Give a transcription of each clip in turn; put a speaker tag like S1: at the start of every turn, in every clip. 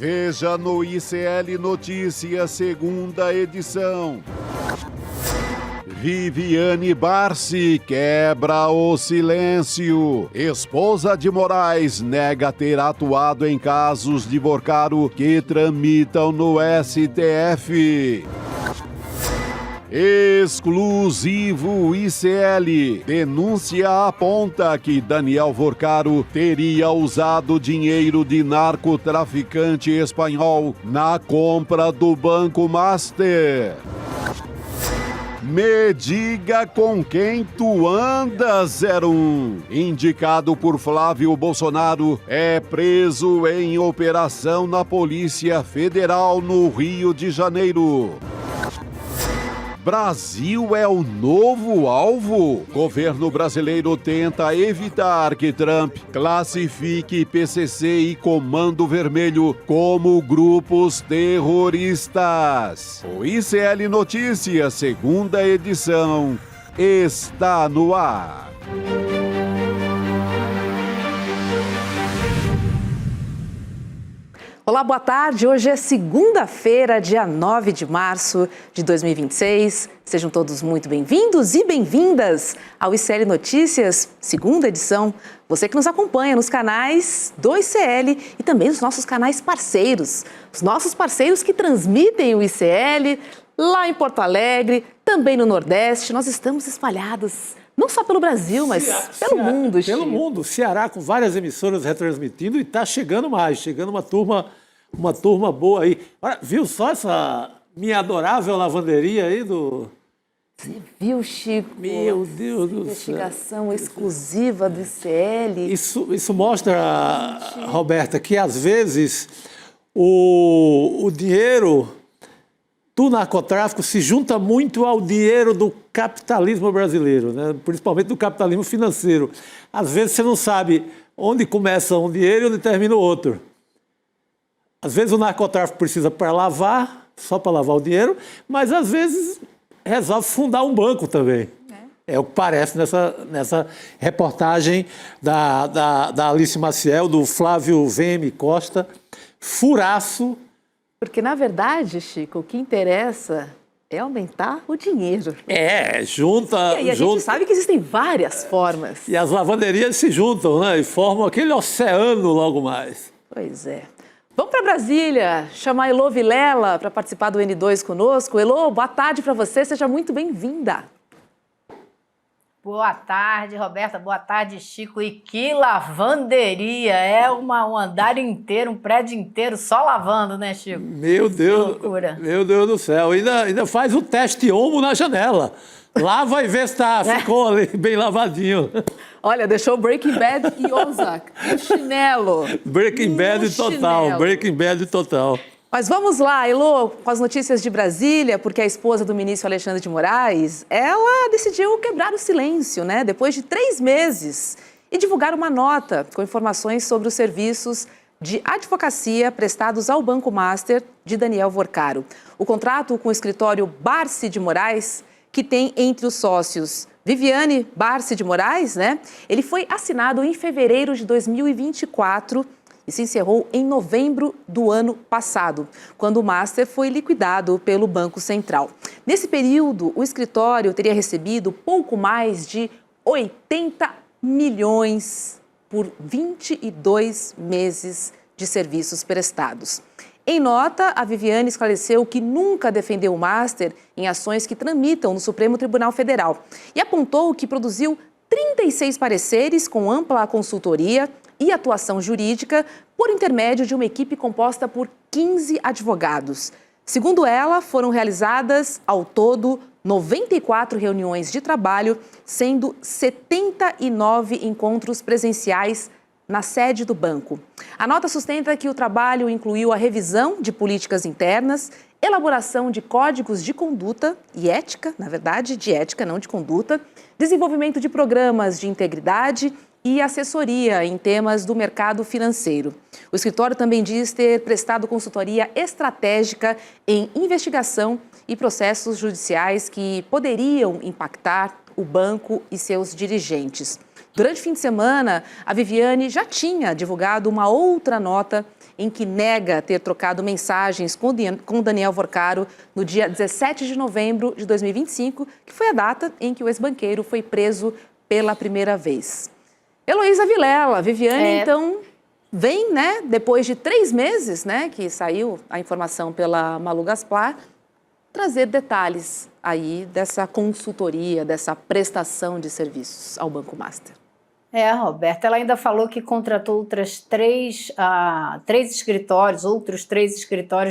S1: Veja no ICL Notícias, segunda edição. Viviane Barsi quebra o silêncio. Esposa de Moraes nega ter atuado em casos de Vorcaro que tramitam no STF. Exclusivo ICL. Denúncia aponta que Daniel Vorcaro teria usado dinheiro de narcotraficante espanhol na compra do Banco Master. Me diga com quem tu andas, 01. Indicado por Flávio Bolsonaro, é preso em operação na Polícia Federal no Rio de Janeiro. Brasil é o novo alvo? Governo brasileiro tenta evitar que Trump classifique PCC e Comando Vermelho como grupos terroristas. O ICL Notícias, segunda edição, está no ar.
S2: Olá, boa tarde. Hoje é segunda-feira, dia 9 de março de 2026. Sejam todos muito bem-vindos e bem-vindas ao ICL Notícias, segunda edição. Você que nos acompanha nos canais do ICL e também nos nossos canais parceiros. Os nossos parceiros que transmitem o ICL lá em Porto Alegre, também no Nordeste. Nós estamos espalhados não só pelo Brasil, mas pelo mundo, Chico.
S3: Pelo mundo. Ceará com várias emissoras retransmitindo e está chegando mais, chegando uma turma boa aí. Olha, viu só essa minha adorável lavanderia aí do...
S2: Você viu, Chico?
S3: Meu Deus do céu.
S2: Investigação exclusiva do ICL.
S3: Isso mostra, Roberta, que às vezes o dinheiro do narcotráfico se junta muito ao dinheiro do capitalismo brasileiro, né? Principalmente do capitalismo financeiro. Às vezes você não sabe onde começa um dinheiro e onde termina o outro. Às vezes o narcotráfico precisa para lavar, só para lavar o dinheiro, mas às vezes resolve fundar um banco também. É o que parece nessa reportagem da Alice Maciel, do Flávio VM Costa, furaço.
S2: Porque, na verdade, Chico, o que interessa é aumentar o dinheiro.
S3: Junta...
S2: E aí a gente sabe que existem várias formas.
S3: E as lavanderias se juntam, né? E formam aquele oceano logo mais.
S2: Pois é. Vamos para Brasília, chamar a Elô Vilela para participar do N2 conosco. Elô, boa tarde para você, seja muito bem-vinda.
S4: Boa tarde, Roberta. Boa tarde, Chico. E que lavanderia! É um andar inteiro, um prédio inteiro só lavando, né, Chico?
S3: Meu Deus!
S4: Loucura.
S3: Meu Deus do céu. Ainda faz o teste homo na janela. Lava e vê se ficou ali bem lavadinho.
S2: Olha, deixou Breaking Bad e Ozark no chinelo.
S3: Breaking Bad total, Breaking Bad total.
S2: Mas vamos lá, Elô, com as notícias de Brasília, porque a esposa do ministro Alexandre de Moraes, ela decidiu quebrar o silêncio, né? Depois de 3 meses, e divulgar uma nota com informações sobre os serviços de advocacia prestados ao Banco Master de Daniel Vorcaro. O contrato com o escritório Barsi de Moraes, que tem entre os sócios Viviane Barsi de Moraes, né? Ele foi assinado em fevereiro de 2024 e se encerrou em novembro do ano passado, quando o Master foi liquidado pelo Banco Central. Nesse período, o escritório teria recebido pouco mais de 80 milhões por 22 meses de serviços prestados. Em nota, a Viviane esclareceu que nunca defendeu o Master em ações que tramitam no Supremo Tribunal Federal e apontou que produziu 36 pareceres com ampla consultoria e atuação jurídica por intermédio de uma equipe composta por 15 advogados. Segundo ela, foram realizadas, ao todo, 94 reuniões de trabalho, sendo 79 encontros presenciais na sede do banco. A nota sustenta que o trabalho incluiu a revisão de políticas internas, elaboração de códigos de conduta e ética, na verdade, de ética, não de conduta, desenvolvimento de programas de integridade e assessoria em temas do mercado financeiro. O escritório também diz ter prestado consultoria estratégica em investigação e processos judiciais que poderiam impactar o banco e seus dirigentes. Durante o fim de semana, a Viviane já tinha divulgado uma outra nota em que nega ter trocado mensagens com Daniel Vorcaro no dia 17 de novembro de 2025, que foi a data em que o ex-banqueiro foi preso pela primeira vez. Heloísa Vilela, Viviane, então, vem, né, depois de 3 meses, né, que saiu a informação pela Malu Gaspar, trazer detalhes aí dessa consultoria, dessa prestação de serviços ao Banco Master.
S4: Roberta, ela ainda falou que contratou outros 3 escritórios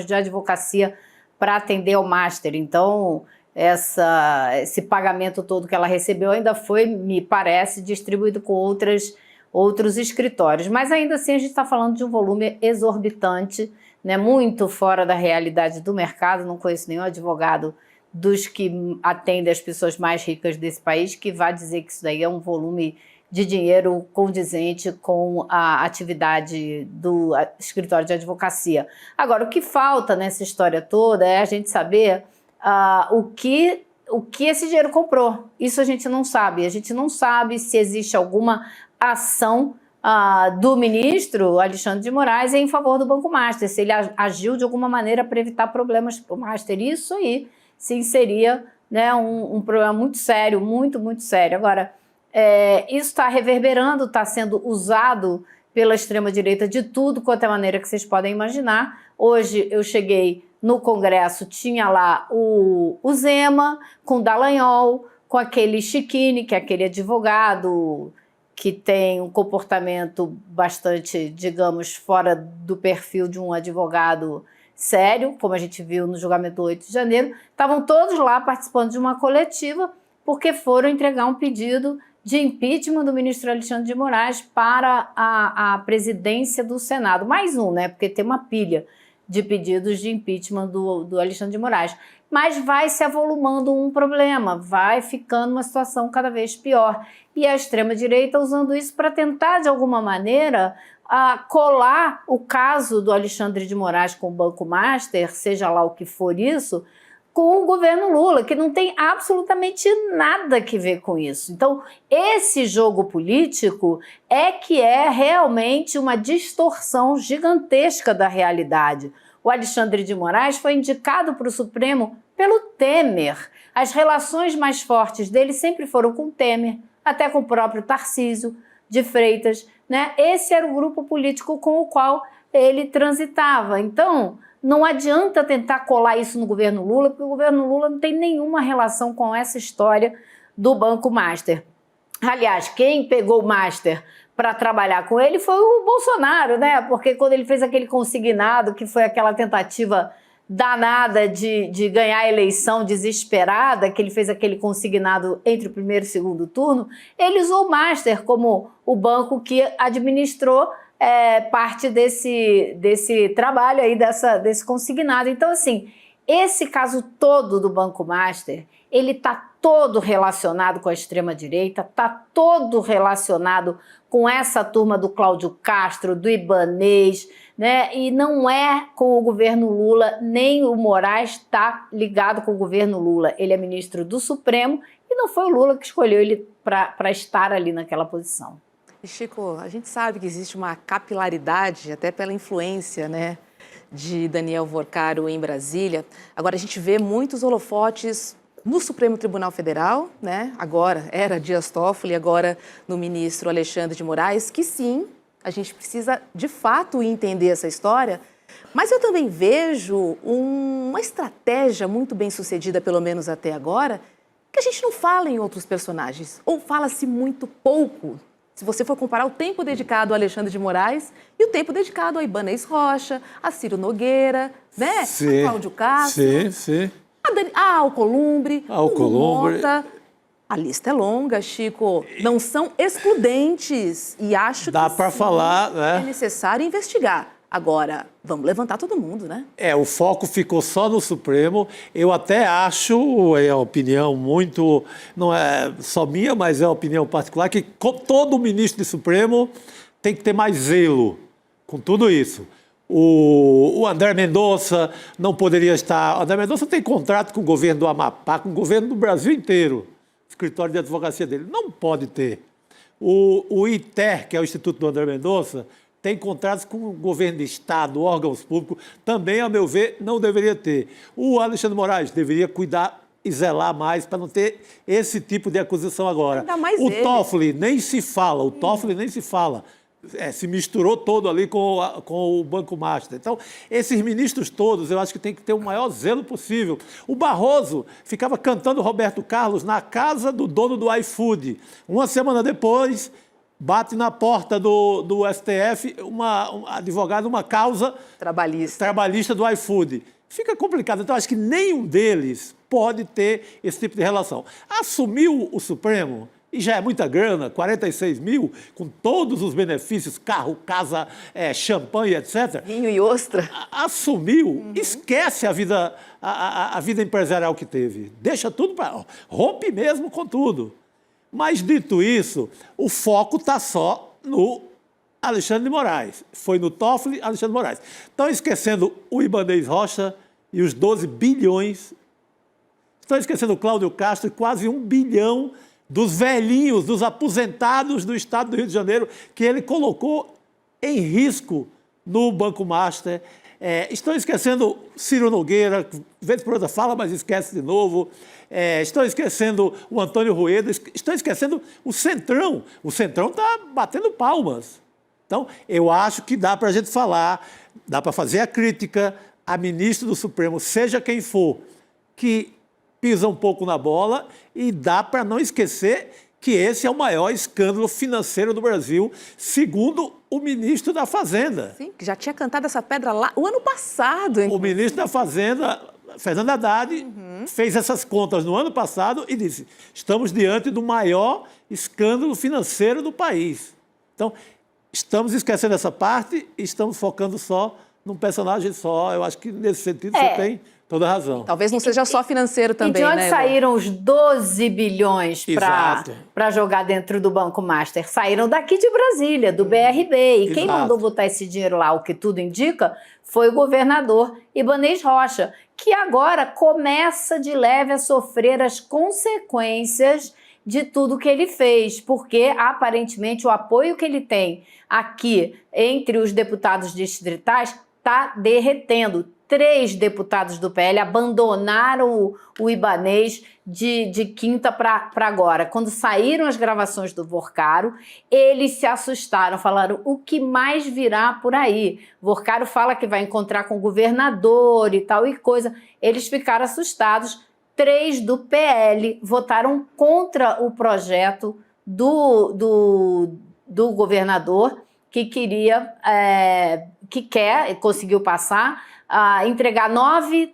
S4: de advocacia para atender ao Master. Então, esse pagamento todo que ela recebeu ainda foi, me parece, distribuído com outros escritórios. Mas ainda assim a gente está falando de um volume exorbitante, né, muito fora da realidade do mercado. Não conheço nenhum advogado dos que atendem as pessoas mais ricas desse país que vai dizer que isso daí é um volume de dinheiro condizente com a atividade do escritório de advocacia. Agora, o que falta nessa história toda é a gente saber o que esse dinheiro comprou. Isso a gente não sabe. A gente não sabe se existe alguma ação do ministro Alexandre de Moraes em favor do Banco Master, se ele agiu de alguma maneira para evitar problemas para o Master. Isso aí, sim, seria, né, um problema muito sério, muito, muito sério. Agora, isso está reverberando, está sendo usado pela extrema-direita de tudo quanto é maneira que vocês podem imaginar. Hoje eu cheguei no Congresso, tinha lá o Zema com o Dallagnol, com aquele Chiquini, que é aquele advogado que tem um comportamento bastante, digamos, fora do perfil de um advogado sério, como a gente viu no julgamento do 8 de janeiro. Estavam todos lá participando de uma coletiva porque foram entregar um pedido de impeachment do ministro Alexandre de Moraes para a presidência do Senado. Mais um, né? Porque tem uma pilha de pedidos de impeachment do Alexandre de Moraes. Mas vai se avolumando um problema, vai ficando uma situação cada vez pior. E a extrema-direita usando isso para tentar, de alguma maneira, colar o caso do Alexandre de Moraes com o Banco Master, seja lá o que for isso, com o governo Lula, que não tem absolutamente nada que ver com isso. Então, esse jogo político que é realmente uma distorção gigantesca da realidade. O Alexandre de Moraes foi indicado para o Supremo pelo Temer. As relações mais fortes dele sempre foram com o Temer, até com o próprio Tarcísio de Freitas, né? Esse era o grupo político com o qual ele transitava. Então, não adianta tentar colar isso no governo Lula, porque o governo Lula não tem nenhuma relação com essa história do Banco Master. Aliás, quem pegou o Master para trabalhar com ele foi o Bolsonaro, né? Porque quando ele fez aquele consignado, que foi aquela tentativa danada de ganhar a eleição desesperada, que ele fez aquele consignado entre o primeiro e o segundo turno, ele usou o Master como o banco que administrou parte desse trabalho aí, desse consignado. Então, assim, esse caso todo do Banco Master, ele está todo relacionado com a extrema-direita, está todo relacionado com essa turma do Cláudio Castro, do Ibanez, né? E não é com o governo Lula, nem o Moraes está ligado com o governo Lula. Ele é ministro do Supremo e não foi o Lula que escolheu ele para estar ali naquela posição.
S2: E Chico, a gente sabe que existe uma capilaridade, até pela influência, né, de Daniel Vorcaro em Brasília. Agora, a gente vê muitos holofotes no Supremo Tribunal Federal, né? Agora era Dias Toffoli, agora no ministro Alexandre de Moraes, que sim, a gente precisa de fato entender essa história, mas eu também vejo uma estratégia muito bem sucedida, pelo menos até agora, que a gente não fala em outros personagens, ou fala-se muito pouco. Se você for comparar o tempo dedicado ao Alexandre de Moraes e o tempo dedicado a Ibanez Rocha, a Ciro Nogueira, né?
S3: Sim,
S2: a Cláudio Castro,
S3: sim.
S2: a Alcolumbre,
S3: Alcolumbre.
S2: A lista é longa, Chico. Não são excludentes. E acho
S3: Dá
S2: que
S3: para falar, né?
S2: é necessário investigar. Agora, vamos levantar todo mundo, né?
S3: O foco ficou só no Supremo. Eu até acho, é uma opinião muito, não é só minha, mas é uma opinião particular, que todo ministro do Supremo tem que ter mais zelo com tudo isso. O André Mendonça não poderia estar... O André Mendonça tem contrato com o governo do Amapá, com o governo do Brasil inteiro, o escritório de advocacia dele. Não pode ter O ITER, que é o Instituto do André Mendonça, tem contratos com o governo de Estado, órgãos públicos, também, a meu ver, não deveria ter. O Alexandre Moraes deveria cuidar e zelar mais para não ter esse tipo de acusação agora.
S2: Ainda mais
S3: o
S2: ele.
S3: Toffoli nem se fala, se misturou todo ali com o Banco Master. Então, esses ministros todos, eu acho que tem que ter o maior zelo possível. O Barroso ficava cantando Roberto Carlos na casa do dono do iFood. Uma semana depois, bate na porta do STF um advogado, uma causa trabalhista do iFood. Fica complicado. Então, acho que nenhum deles pode ter esse tipo de relação. Assumiu o Supremo, e já é muita grana, 46 mil, com todos os benefícios, carro, casa, champanhe, etc.
S2: Vinho e ostra.
S3: Assumiu, esquece a vida empresarial que teve. Deixa tudo para... Rompe mesmo com tudo. Mas, dito isso, o foco está só no Alexandre de Moraes. Foi no Toffoli, Alexandre de Moraes. Estão esquecendo o Ibanez Rocha e os 12 bilhões. Estão esquecendo o Cláudio Castro e quase 1 bilhão dos velhinhos, dos aposentados do estado do Rio de Janeiro, que ele colocou em risco no Banco Master. Estão esquecendo Ciro Nogueira, vez por outra fala, mas esquece de novo. Estão esquecendo o Antônio Rueda, estão esquecendo o Centrão. O Centrão está batendo palmas. Então, eu acho que dá para a gente falar, dá para fazer a crítica a ministro do Supremo, seja quem for, que pisa um pouco na bola, e dá para não esquecer que esse é o maior escândalo financeiro do Brasil, segundo o ministro da Fazenda.
S2: Sim, que já tinha cantado essa pedra lá o ano passado.
S3: O ministro da Fazenda, Fernando Haddad, fez essas contas no ano passado e disse: estamos diante do maior escândalo financeiro do país. Então, estamos esquecendo essa parte e estamos focando só num personagem só. Eu acho que, nesse sentido, você tem toda a razão.
S2: Talvez não seja só financeiro também,
S4: né? E de onde
S2: né,
S4: saíram os 12 bilhões para jogar dentro do Banco Master? Saíram daqui de Brasília, do BRB. E quem mandou botar esse dinheiro lá, o que tudo indica, foi o governador Ibanez Rocha, que agora começa de leve a sofrer as consequências de tudo que ele fez, porque aparentemente o apoio que ele tem aqui entre os deputados distritais está derretendo. 3 deputados do PL abandonaram o Ibanez de quinta para agora. Quando saíram as gravações do Vorcaro, eles se assustaram, falaram: o que mais virá por aí? Vorcaro fala que vai encontrar com o governador e tal e coisa. Eles ficaram assustados. 3 do PL votaram contra o projeto do governador, que conseguiu passar, entregar 9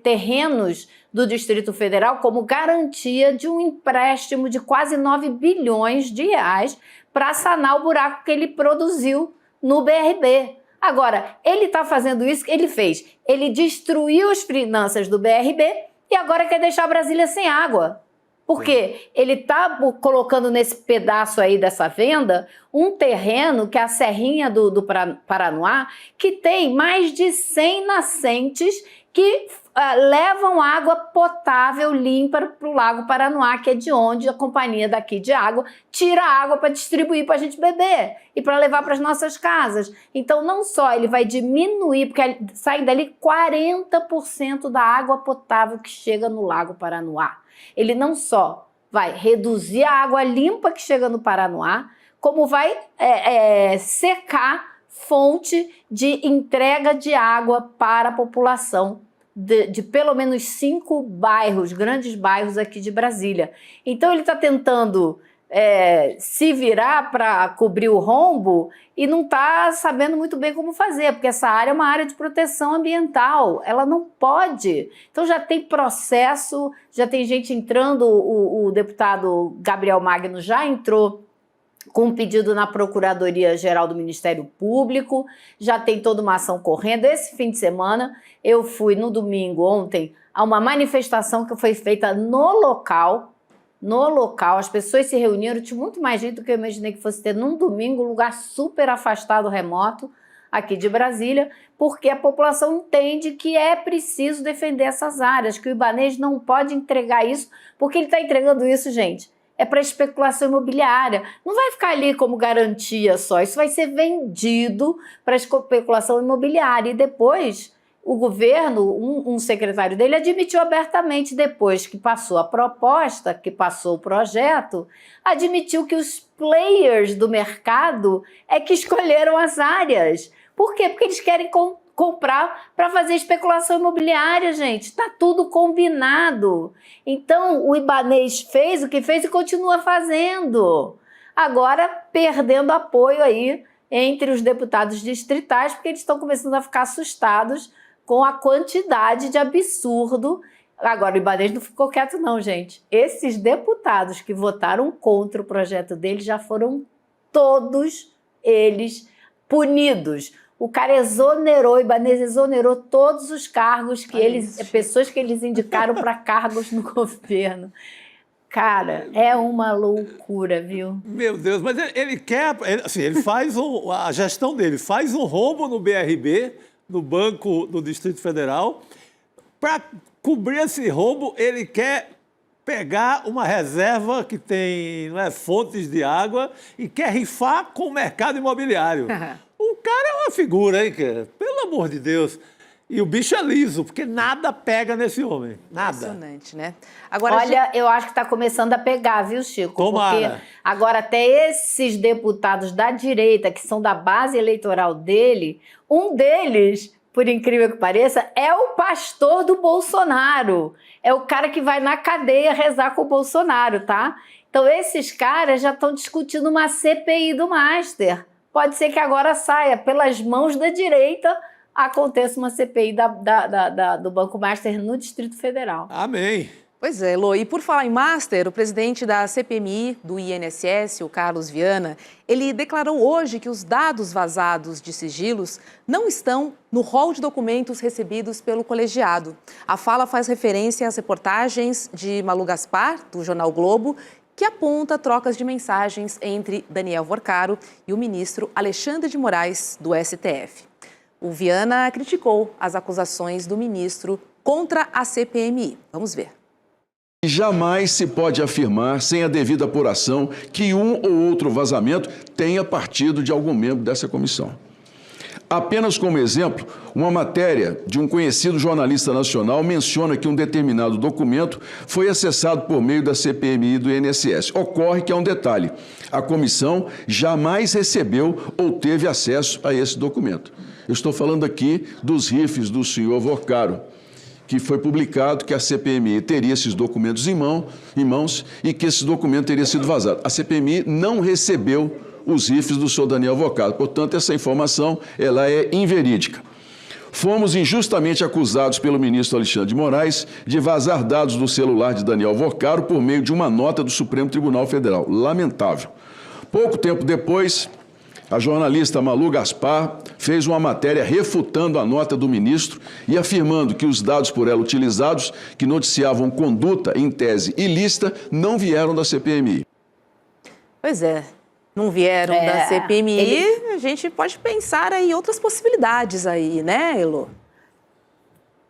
S4: terrenos do Distrito Federal como garantia de um empréstimo de quase 9 bilhões de reais para sanar o buraco que ele produziu no BRB. Agora, ele está fazendo isso que ele fez. Ele destruiu as finanças do BRB e agora quer deixar Brasília sem água. Porque ele está colocando nesse pedaço aí dessa venda um terreno, que é a Serrinha do Paranoá, que tem mais de 100 nascentes que levam água potável limpa para o Lago Paranoá, que é de onde a companhia daqui de água tira água para distribuir para a gente beber e para levar para as nossas casas. Então, não só ele vai diminuir, porque sai dali 40% da água potável que chega no Lago Paranoá. Ele não só vai reduzir a água limpa que chega no Paranoá, como vai secar fonte de entrega de água para a população de pelo menos 5 bairros, grandes bairros aqui de Brasília. Então ele está tentando se virar para cobrir o rombo e não está sabendo muito bem como fazer, porque essa área é uma área de proteção ambiental, ela não pode. Então já tem processo, já tem gente entrando, o deputado Gabriel Magno já entrou com um pedido na Procuradoria-Geral do Ministério Público, já tem toda uma ação correndo. Esse fim de semana, eu fui no domingo, ontem, a uma manifestação que foi feita no local, as pessoas se reuniram, tinha muito mais gente do que eu imaginei que fosse ter num domingo, um lugar super afastado, remoto, aqui de Brasília, porque a população entende que é preciso defender essas áreas, que o Ibanez não pode entregar isso, porque ele está entregando isso, gente, é para especulação imobiliária. Não vai ficar ali como garantia só, isso vai ser vendido para especulação imobiliária. E depois, o governo, um secretário dele, admitiu abertamente, depois que passou a proposta, que passou o projeto, admitiu que os players do mercado é que escolheram as áreas. Por quê? Porque eles querem comprar para fazer especulação imobiliária, gente. Está tudo combinado. Então, o Ibanez fez o que fez e continua fazendo. Agora, perdendo apoio aí entre os deputados distritais, porque eles estão começando a ficar assustados com a quantidade de absurdo. Agora, o Ibanez não ficou quieto não, gente. Esses deputados que votaram contra o projeto dele já foram todos eles punidos. O cara exonerou, o Ibanez exonerou todos os cargos que pessoas que eles indicaram para cargos no governo. Cara, é uma loucura, viu?
S3: Meu Deus, mas ele quer, assim, ele faz a gestão dele, faz um rombo no BRB, no Banco do Distrito Federal. Para cobrir esse rombo, ele quer pegar uma reserva que tem, não é, fontes de água e quer rifar com o mercado imobiliário. O cara é uma figura, hein, cara? Pelo amor de Deus. E o bicho é liso, porque nada pega nesse homem. Nada.
S2: Impressionante, né? Agora,
S4: olha, eu acho que está começando a pegar, viu, Chico?
S3: Tomara.
S4: Porque agora até esses deputados da direita, que são da base eleitoral dele, um deles, por incrível que pareça, é o pastor do Bolsonaro. É o cara que vai na cadeia rezar com o Bolsonaro, tá? Então esses caras já estão discutindo uma CPI do Master. Pode ser que agora saia pelas mãos da direita, aconteça uma CPI do Banco Master no Distrito Federal.
S3: Amém.
S2: Pois é, Elô. E por falar em Master, o presidente da CPMI, do INSS, o Carlos Viana, ele declarou hoje que os dados vazados de sigilos não estão no rol de documentos recebidos pelo colegiado. A fala faz referência às reportagens de Malu Gaspar, do jornal Globo, que aponta trocas de mensagens entre Daniel Vorcaro e o ministro Alexandre de Moraes, do STF. O Viana criticou as acusações do ministro contra a CPMI. Vamos ver.
S5: Jamais se pode afirmar, sem a devida apuração, que um ou outro vazamento tenha partido de algum membro dessa comissão. Apenas como exemplo, uma matéria de um conhecido jornalista nacional menciona que um determinado documento foi acessado por meio da CPMI do INSS. Ocorre que há um detalhe: a comissão jamais recebeu ou teve acesso a esse documento. Eu estou falando aqui dos rifles do senhor Vorcaro, que foi publicado que a CPMI teria esses documentos em mãos e que esse documento teria sido vazado. A CPMI não recebeu os rifles do senhor Daniel Vorcaro. Portanto, essa informação ela é inverídica. Fomos injustamente acusados pelo ministro Alexandre de Moraes de vazar dados do celular de Daniel Vorcaro por meio de uma nota do Supremo Tribunal Federal. Lamentável. Pouco tempo depois, a jornalista Malu Gaspar fez uma matéria refutando a nota do ministro e afirmando que os dados por ela utilizados, que noticiavam conduta em tese ilícita, não vieram da CPMI.
S2: Pois é. Não vieram da CPMI, a gente pode pensar aí outras possibilidades aí, né, Elô?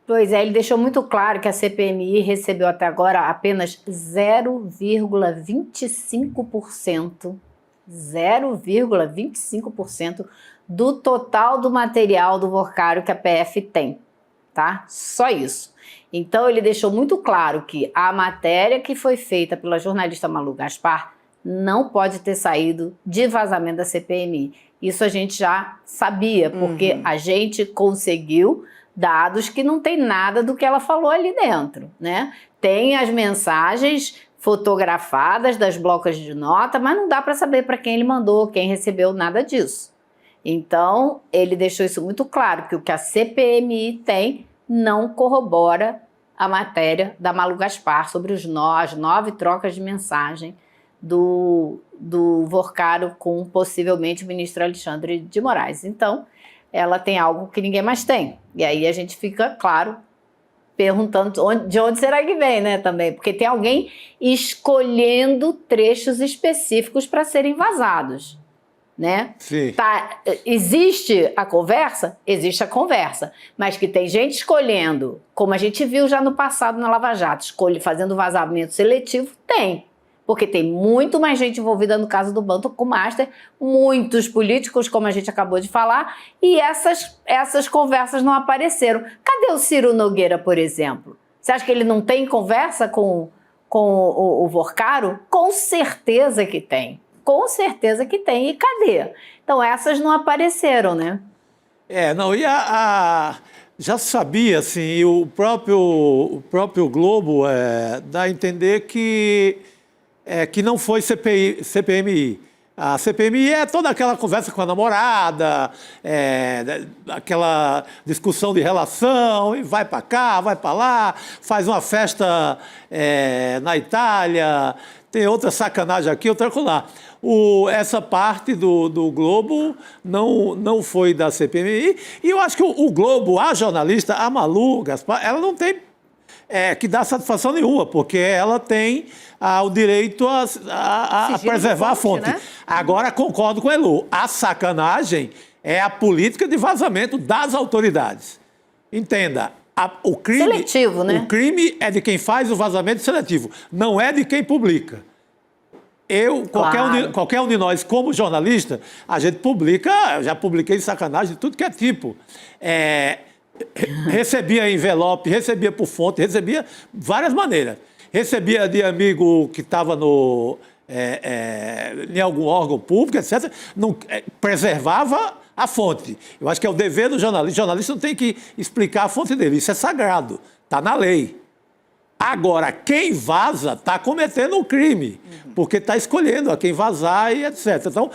S4: Pois é, ele deixou muito claro que a CPMI recebeu até agora apenas 0,25% do total do material do Vorcaro que a PF tem, tá? Só isso. Então ele deixou muito claro que a matéria que foi feita pela jornalista Malu Gaspar não pode ter saído de vazamento da CPMI. Isso a gente já sabia, porque a gente conseguiu dados que não tem nada do que ela falou ali dentro, né? Tem as mensagens fotografadas das blocos de nota, mas não dá para saber para quem ele mandou, quem recebeu, nada disso. Então, ele deixou isso muito claro, que o que a CPMI tem não corrobora a matéria da Malu Gaspar sobre as 9 trocas de mensagem do Vorcaro com possivelmente o ministro Alexandre de Moraes. Então, ela tem algo que ninguém mais tem. E aí a gente fica, claro, perguntando de onde será que vem, né, também. Porque tem alguém escolhendo trechos específicos para serem vazados, né?
S3: Sim.
S4: Existe a conversa? Existe a conversa. Mas que tem gente escolhendo, como a gente viu já no passado na Lava Jato, fazendo vazamento seletivo, tem. porque tem muito mais gente envolvida no caso do Banco Master, muitos políticos, como a gente acabou de falar, e essas conversas não apareceram. Cadê o Ciro Nogueira, por exemplo? Você acha que ele não tem conversa com o Vorcaro? Com certeza que tem. Com certeza que tem. E cadê? Então, essas não apareceram, né?
S3: Não, já se sabia, assim, e o próprio Globo dá a entender que não foi CPMI. A CPMI é toda aquela conversa com a namorada, aquela discussão de relação, e vai para cá, vai para lá, faz uma festa na Itália, tem outra sacanagem aqui, outra lá. Essa parte do Globo não foi da CPMI, e eu acho que o Globo, a jornalista, a Malu Gaspar, ela não tem que dar satisfação nenhuma, porque ela tem o direito a preservar a fonte. Né? Agora, concordo com o Elu, a sacanagem é a política de vazamento das autoridades. Entenda, o crime...
S4: Seletivo, né?
S3: O crime é de quem faz o vazamento seletivo, não é de quem publica. Qualquer um de nós, como jornalista, a gente publica, já publiquei sacanagem de tudo que é tipo. Recebia envelope, recebia por fonte, recebia várias maneiras. Recebia de amigo que estava em algum órgão público, etc. Não, preservava a fonte. Eu acho que é o dever do jornalista. O jornalista não tem que explicar a fonte dele. Isso é sagrado, está na lei. Agora, quem vaza está cometendo um crime, porque está escolhendo a quem vazar e etc. Então,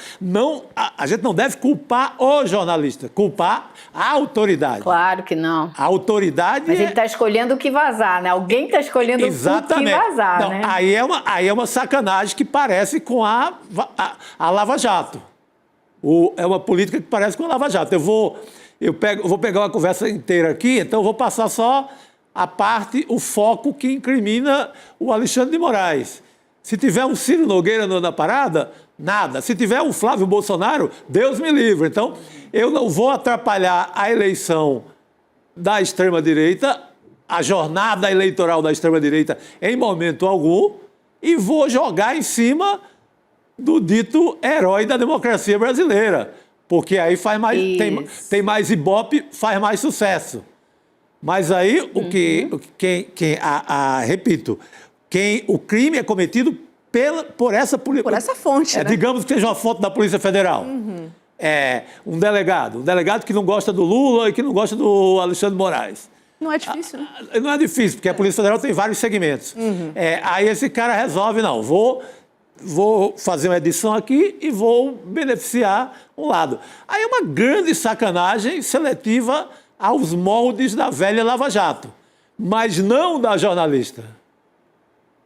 S3: a gente não deve culpar o jornalista, culpar a autoridade.
S4: Claro que não.
S3: A autoridade...
S4: Mas ele está escolhendo o que vazar, né? Alguém está escolhendo o que vazar,
S3: não,
S4: né?
S3: Aí é uma sacanagem que parece com a Lava Jato. É uma política que parece com a Lava Jato. Eu vou pegar uma conversa inteira aqui, então eu vou passar só... o foco que incrimina o Alexandre de Moraes. Se tiver um Ciro Nogueira na parada, nada. Se tiver um Flávio Bolsonaro, Deus me livre. Então, eu não vou atrapalhar a eleição da extrema-direita, a jornada eleitoral da extrema-direita em momento algum, e vou jogar em cima do dito herói da democracia brasileira. Porque aí tem mais ibope, faz mais sucesso. Mas aí, repito, o crime é cometido por essa polícia.
S2: Por essa fonte, né?
S3: Digamos que seja uma fonte da Polícia Federal. Um delegado que não gosta do Lula e que não gosta do Alexandre de Moraes.
S2: Não é difícil, né?
S3: Não é difícil, porque a Polícia Federal tem vários segmentos. Aí esse cara resolve, não, vou fazer uma edição aqui e vou beneficiar um lado. Aí é uma grande sacanagem seletiva aos moldes da velha Lava Jato, mas não da jornalista,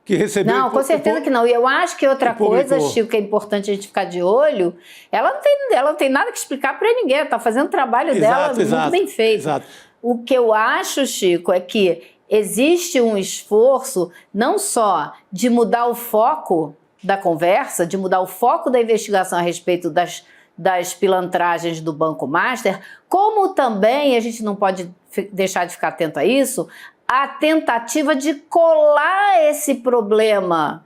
S3: que recebeu...
S4: Não, com certeza que não. E eu acho que outra coisa, Chico, que é importante a gente ficar de olho, ela não tem nada que explicar para ninguém, ela está fazendo o trabalho dela muito bem feito.
S3: Exato.
S4: O que eu acho, Chico, é que existe um esforço não só de mudar o foco da conversa, de mudar o foco da investigação a respeito das pilantragens do Banco Master, como também, a gente não pode deixar de ficar atento a isso, a tentativa de colar esse problema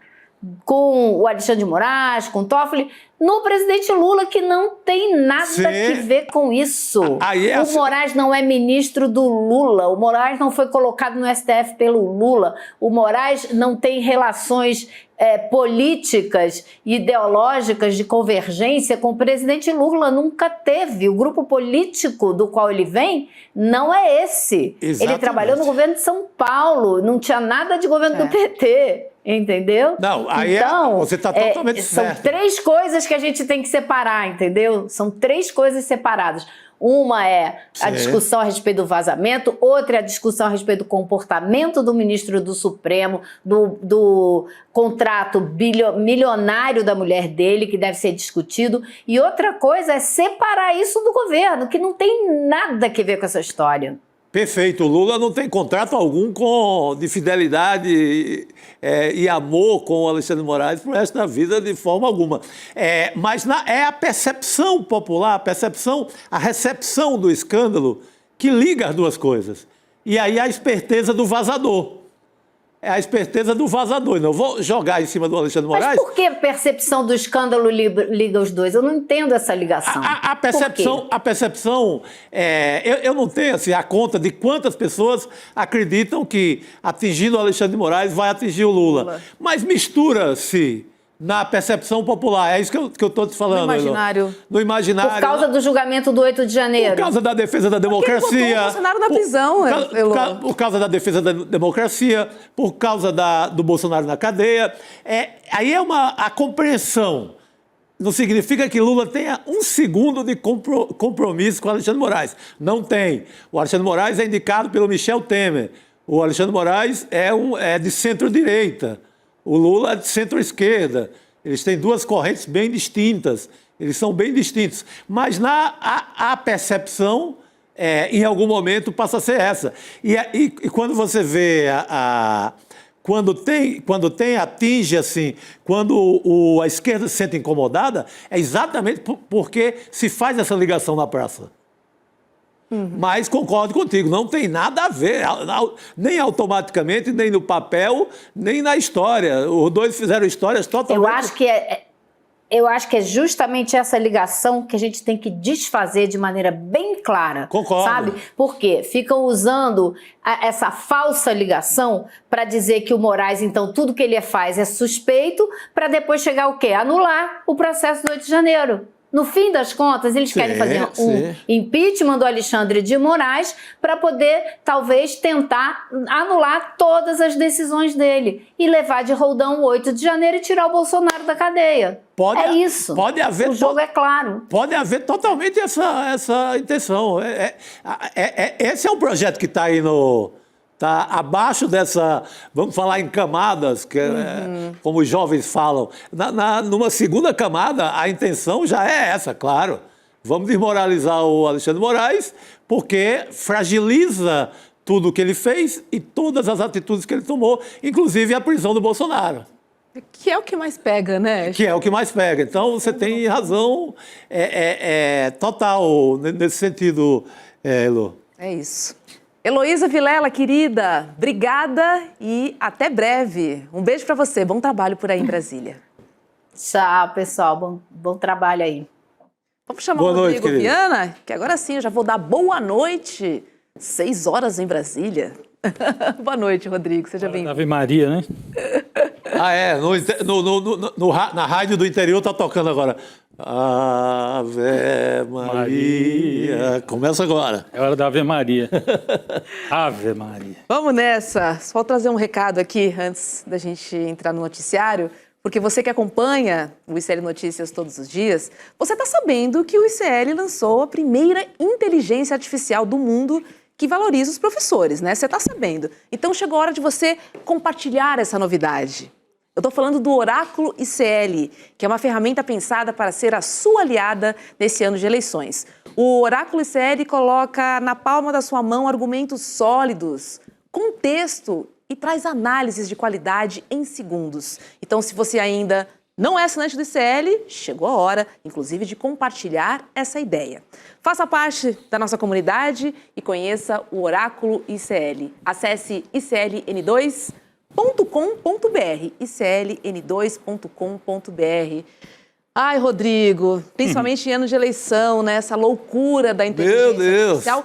S4: com o Alexandre de Moraes, com o Toffoli, no presidente Lula, que não tem nada que ver com isso. O Moraes não é ministro do Lula, o Moraes não foi colocado no STF pelo Lula, o Moraes não tem relações políticas e ideológicas de convergência com o presidente Lula, nunca teve. O grupo político do qual ele vem não é esse.
S3: Exatamente.
S4: Ele trabalhou no governo de São Paulo, não tinha nada de governo do PT. Entendeu?
S3: Não, aí
S4: então,
S3: você está totalmente certo.
S4: São três coisas que a gente tem que separar, entendeu? São três coisas separadas. Uma é a discussão a respeito do vazamento, outra é a discussão a respeito do comportamento do ministro do Supremo, do contrato milionário da mulher dele, que deve ser discutido, e outra coisa é separar isso do governo, que não tem nada a ver com essa história.
S3: Perfeito. O Lula não tem contrato algum de fidelidade e amor com o Alexandre de Moraes pro resto da vida, de forma alguma. Mas é a percepção popular, a recepção do escândalo que liga as duas coisas. E aí a esperteza do vazador. é a esperteza do vazador. Não vou jogar em cima do Alexandre Moraes.
S4: Mas por que a percepção do escândalo liga os dois? Eu não entendo essa ligação.
S3: A percepção eu não tenho assim, a conta de quantas pessoas acreditam que atingindo o Alexandre de Moraes vai atingir o Lula. Mas mistura-se na percepção popular. É isso que eu estou te falando.
S2: No imaginário.
S3: No imaginário.
S4: Por causa do julgamento do 8 de janeiro.
S3: Por causa da defesa da democracia.
S2: Porque botou o Bolsonaro na prisão,
S3: por causa da defesa da democracia, por causa do Bolsonaro na cadeia. Aí é a compreensão. Não significa que Lula tenha um segundo de compromisso com o Alexandre de Moraes. Não tem. O Alexandre de Moraes é indicado pelo Michel Temer. O Alexandre de Moraes é de centro-direita. O Lula é de centro-esquerda. Eles têm duas correntes bem distintas. Eles são bem distintos. Mas a percepção, em algum momento, passa a ser essa. E quando você vê quando atinge assim, quando a esquerda se sente incomodada, é exatamente porque se faz essa ligação na praça. Mas concordo contigo, não tem nada a ver, nem automaticamente, nem no papel, nem na história. Os dois fizeram histórias totalmente...
S4: Eu acho que é justamente essa ligação que a gente tem que desfazer de maneira bem clara.
S3: Concordo.
S4: Sabe? Porque ficam usando essa falsa ligação para dizer que o Moraes, então, tudo que ele faz é suspeito, para depois chegar o quê? Anular o processo do 8 de janeiro. No fim das contas, eles querem fazer um impeachment do Alexandre de Moraes para poder, talvez, tentar anular todas as decisões dele e levar de roldão o 8 de janeiro e tirar o Bolsonaro da cadeia. Isso.
S3: Pode haver
S4: o jogo é claro.
S3: Pode haver totalmente essa intenção. Esse é um projeto que está aí Está abaixo dessa, vamos falar em camadas, que como os jovens falam. Numa segunda camada, a intenção já é essa, claro. Vamos desmoralizar o Alexandre de Moraes, porque fragiliza tudo o que ele fez e todas as atitudes que ele tomou, inclusive a prisão do Bolsonaro.
S2: Que é o que mais pega, né?
S3: Que é o que mais pega. Então, você tem razão total nesse sentido, Elô.
S2: É isso. Heloísa Vilela, querida, obrigada e até breve. Um beijo para você, bom trabalho por aí em Brasília.
S4: Tchau, pessoal, bom trabalho aí.
S2: Vamos chamar o Rodrigo Viana, que agora sim eu já vou dar boa noite. 6 horas em Brasília. Boa noite, Rodrigo, seja bem-vindo.
S6: Ave Maria, né?
S3: Na rádio do interior tá tocando agora. Ave Maria. Começa agora.
S6: É hora da Ave Maria. Ave Maria.
S2: Vamos nessa. Só vou trazer um recado aqui antes da gente entrar no noticiário, porque você que acompanha o ICL Notícias todos os dias, você está sabendo que o ICL lançou a primeira inteligência artificial do mundo que valoriza os professores, né? Você está sabendo. Então chegou a hora de você compartilhar essa novidade. Eu estou falando do Oráculo ICL, que é uma ferramenta pensada para ser a sua aliada nesse ano de eleições. O Oráculo ICL coloca na palma da sua mão argumentos sólidos, contexto e traz análises de qualidade em segundos. Então, se você ainda não é assinante do ICL, chegou a hora, inclusive, de compartilhar essa ideia. Faça parte da nossa comunidade e conheça o Oráculo ICL. Acesse icln2.com.br, icln2.com.br. Ai, Rodrigo, principalmente em ano de eleição, né? Essa loucura da inteligência artificial,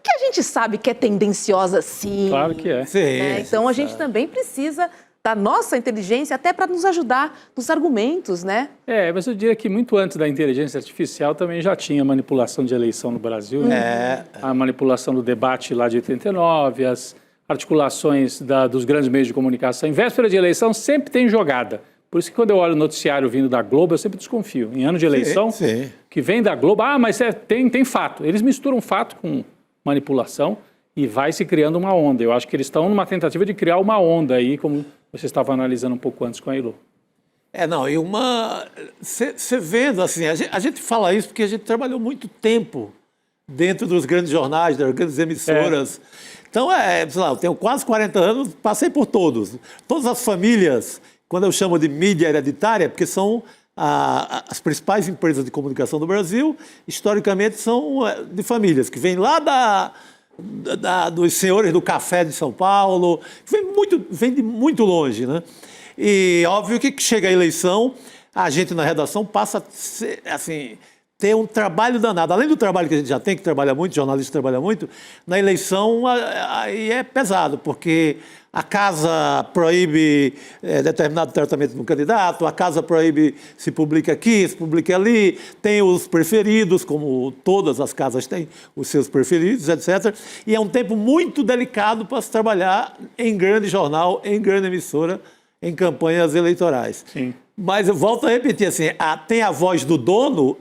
S2: que a gente sabe que é tendenciosa, sim.
S6: Claro que é.
S2: Né? Então, a gente também precisa da nossa inteligência até para nos ajudar nos argumentos, né?
S6: Mas eu diria que muito antes da inteligência artificial também já tinha manipulação de eleição no Brasil, né? A manipulação do debate lá de 89, as articulações dos grandes meios de comunicação. Em véspera de eleição sempre tem jogada. Por isso que quando eu olho o noticiário vindo da Globo, eu sempre desconfio. Em ano de eleição, que vem da Globo, mas tem fato. Eles misturam fato com manipulação e vai se criando uma onda. Eu acho que eles estão numa tentativa de criar uma onda aí, como você estava analisando um pouco antes com a Elô.
S3: Você vendo, assim, a gente fala isso porque a gente trabalhou muito tempo dentro dos grandes jornais, das grandes emissoras. Então, sei lá, eu tenho quase 40 anos, passei por todos. Todas as famílias, quando eu chamo de mídia hereditária, porque são as principais empresas de comunicação do Brasil, historicamente são de famílias, que vêm lá dos senhores do café de São Paulo, vem de muito longe, né? E óbvio que chega a eleição, a gente na redação passa a ser, assim, ter um trabalho danado. Além do trabalho que a gente já tem, que trabalha muito, jornalista trabalha muito, na eleição aí é pesado, porque a casa proíbe determinado tratamento do candidato, a casa proíbe se publica aqui, se publica ali, tem os preferidos, como todas as casas têm os seus preferidos, etc. E é um tempo muito delicado para se trabalhar em grande jornal, em grande emissora, em campanhas eleitorais. Sim. Mas eu volto a repetir, assim, tem a voz do dono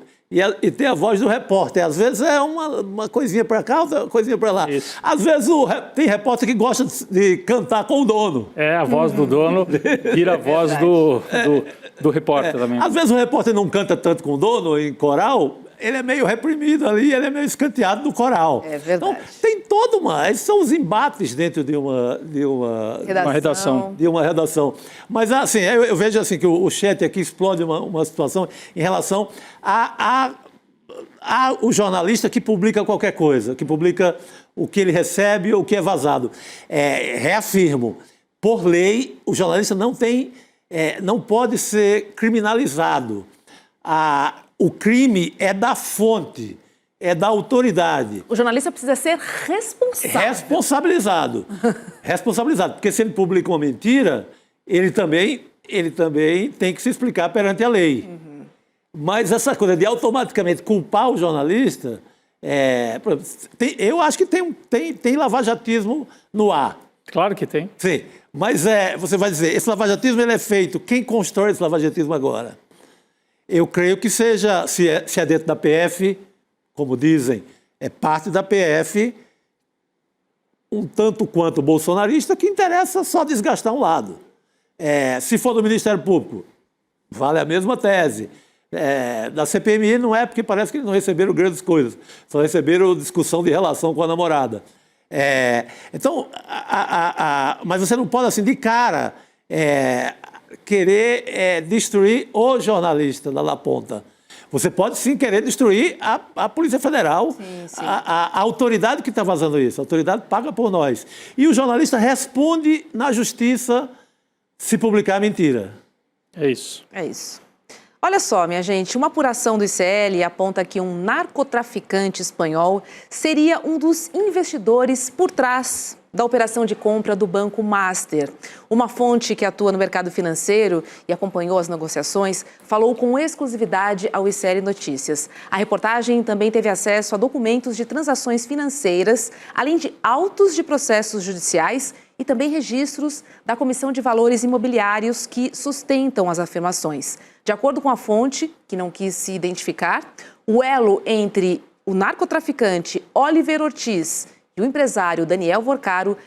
S3: e tem a voz do repórter. Às vezes é uma coisinha para cá, outra coisinha para lá. Isso. Às vezes tem repórter que gosta de cantar com o dono.
S6: A voz do dono vira a voz do repórter também.
S3: Às vezes o repórter não canta tanto com o dono em coral, ele é meio reprimido ali, ele é meio escanteado no coral.
S2: É verdade.
S3: Então, tem esses são os embates dentro de uma
S6: redação.
S3: De uma redação. Mas, assim, eu vejo assim, que o chat aqui explode uma situação em relação o jornalista que publica qualquer coisa, que publica o que ele recebe ou o que é vazado. Reafirmo, por lei, o jornalista não pode ser criminalizado. O crime é da fonte, é da autoridade.
S2: O jornalista precisa ser responsável. Responsabilizado, porque se ele publica uma mentira, ele também tem que se explicar perante a lei. Uhum. Mas essa coisa de automaticamente culpar o jornalista, eu acho que tem lavajatismo no ar.
S6: Claro que tem.
S3: Sim, mas você vai dizer, esse lavajatismo ele é feito, quem constrói esse lavajatismo agora? Eu creio que seja, se é dentro da PF, como dizem, é parte da PF, um tanto quanto bolsonarista, que interessa só desgastar um lado. Se for do Ministério Público, vale a mesma tese. Da CPMI não é, porque parece que eles não receberam grandes coisas, só receberam discussão de relação com a namorada. Então, mas você não pode, assim, de cara, querer destruir o jornalista lá na ponta. Você pode, sim, querer destruir a Polícia Federal, sim. A autoridade que está vazando isso. A autoridade paga por nós. E o jornalista responde na justiça se publicar mentira.
S6: É isso.
S2: É isso. Olha só, minha gente, uma apuração do ICL aponta que um narcotraficante espanhol seria um dos investidores por trás da operação de compra do Banco Master. Uma fonte que atua no mercado financeiro e acompanhou as negociações falou com exclusividade ao ICL Notícias. A reportagem também teve acesso a documentos de transações financeiras, além de autos de processos judiciais e também registros da Comissão de Valores Imobiliários que sustentam as afirmações. De acordo com a fonte, que não quis se identificar, o elo entre o narcotraficante Oliver Ortiz e o empresário Daniel Vorcaro,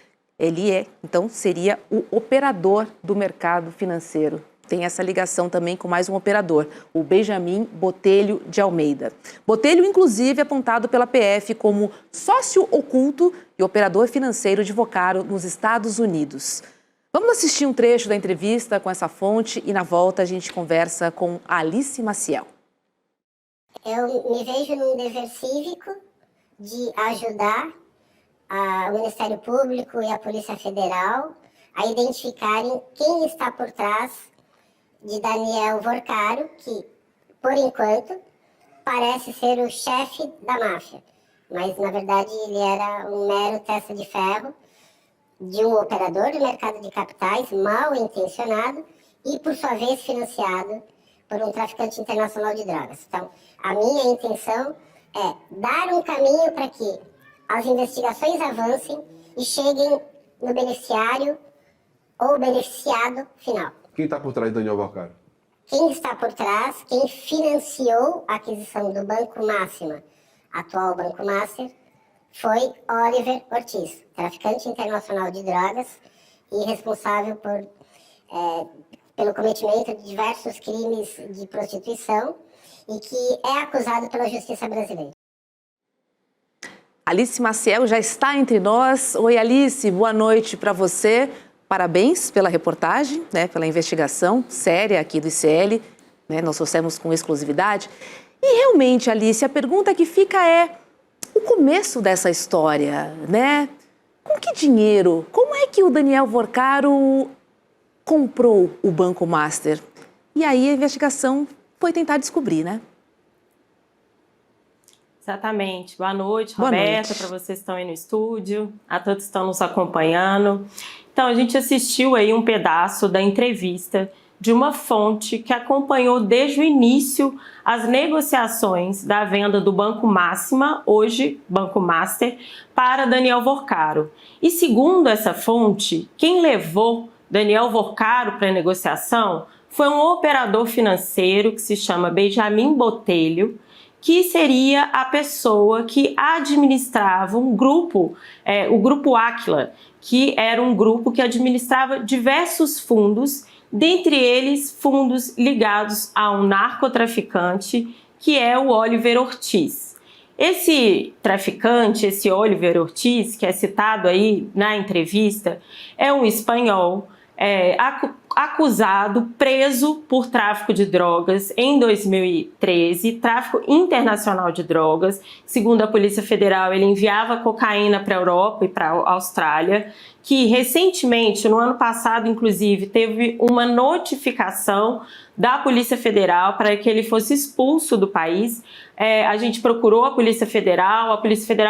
S2: então, seria o operador do mercado financeiro. Tem essa ligação também com mais um operador, o Benjamin Botelho de Almeida. Botelho, inclusive, é apontado pela PF como sócio oculto e operador financeiro de Vorcaro nos Estados Unidos. Vamos assistir um trecho da entrevista com essa fonte e, na volta, a gente conversa com Alice Maciel.
S7: Eu me vejo num dever cívico de ajudar o Ministério Público e a Polícia Federal a identificarem quem está por trás de Daniel Vorcaro, que, por enquanto, parece ser o chefe da máfia. Mas, na verdade, ele era um mero testa de ferro de um operador do mercado de capitais mal intencionado e, por sua vez, financiado por um traficante internacional de drogas. Então, a minha intenção é dar um caminho para que as investigações avancem e cheguem no beneficiário ou beneficiado final.
S8: Quem está por trás de Daniel Vorcaro?
S7: Quem está por trás, quem financiou a aquisição do Banco Máxima, atual Banco Master, foi Oliver Ortiz, traficante internacional de drogas e responsável pelo cometimento de diversos crimes de prostituição e que é acusado pela justiça brasileira.
S2: Alice Maciel já está entre nós. Oi, Alice, boa noite para você. Parabéns pela reportagem, pela investigação séria aqui do ICL. Nós trouxemos com exclusividade. E realmente, Alice, a pergunta que fica é: o começo dessa história, né? Com que dinheiro? Como é que o Daniel Vorcaro comprou o Banco Master? E aí a investigação foi tentar descobrir, né?
S8: Exatamente. Boa noite, Roberta, para vocês que estão aí no estúdio, a todos que estão nos acompanhando. Então, a gente assistiu aí um pedaço da entrevista de uma fonte que acompanhou desde o início as negociações da venda do Banco Máxima, hoje Banco Master, para Daniel Vorcaro. E segundo essa fonte, quem levou Daniel Vorcaro para a negociação foi um operador financeiro que se chama Benjamin Botelho, que seria a pessoa que administrava um grupo, o Grupo Áquila, que era um grupo que administrava diversos fundos, dentre eles fundos ligados a um narcotraficante, que é o Oliver Ortiz. Esse traficante, esse Oliver Ortiz, que é citado aí na entrevista, é um espanhol, acusado, preso por tráfico de drogas em 2013, tráfico internacional de drogas. Segundo a Polícia Federal, ele enviava cocaína para a Europa e para a Austrália, que recentemente, no ano passado, inclusive, teve uma notificação da Polícia Federal para que ele fosse expulso do país. A gente procurou a Polícia Federal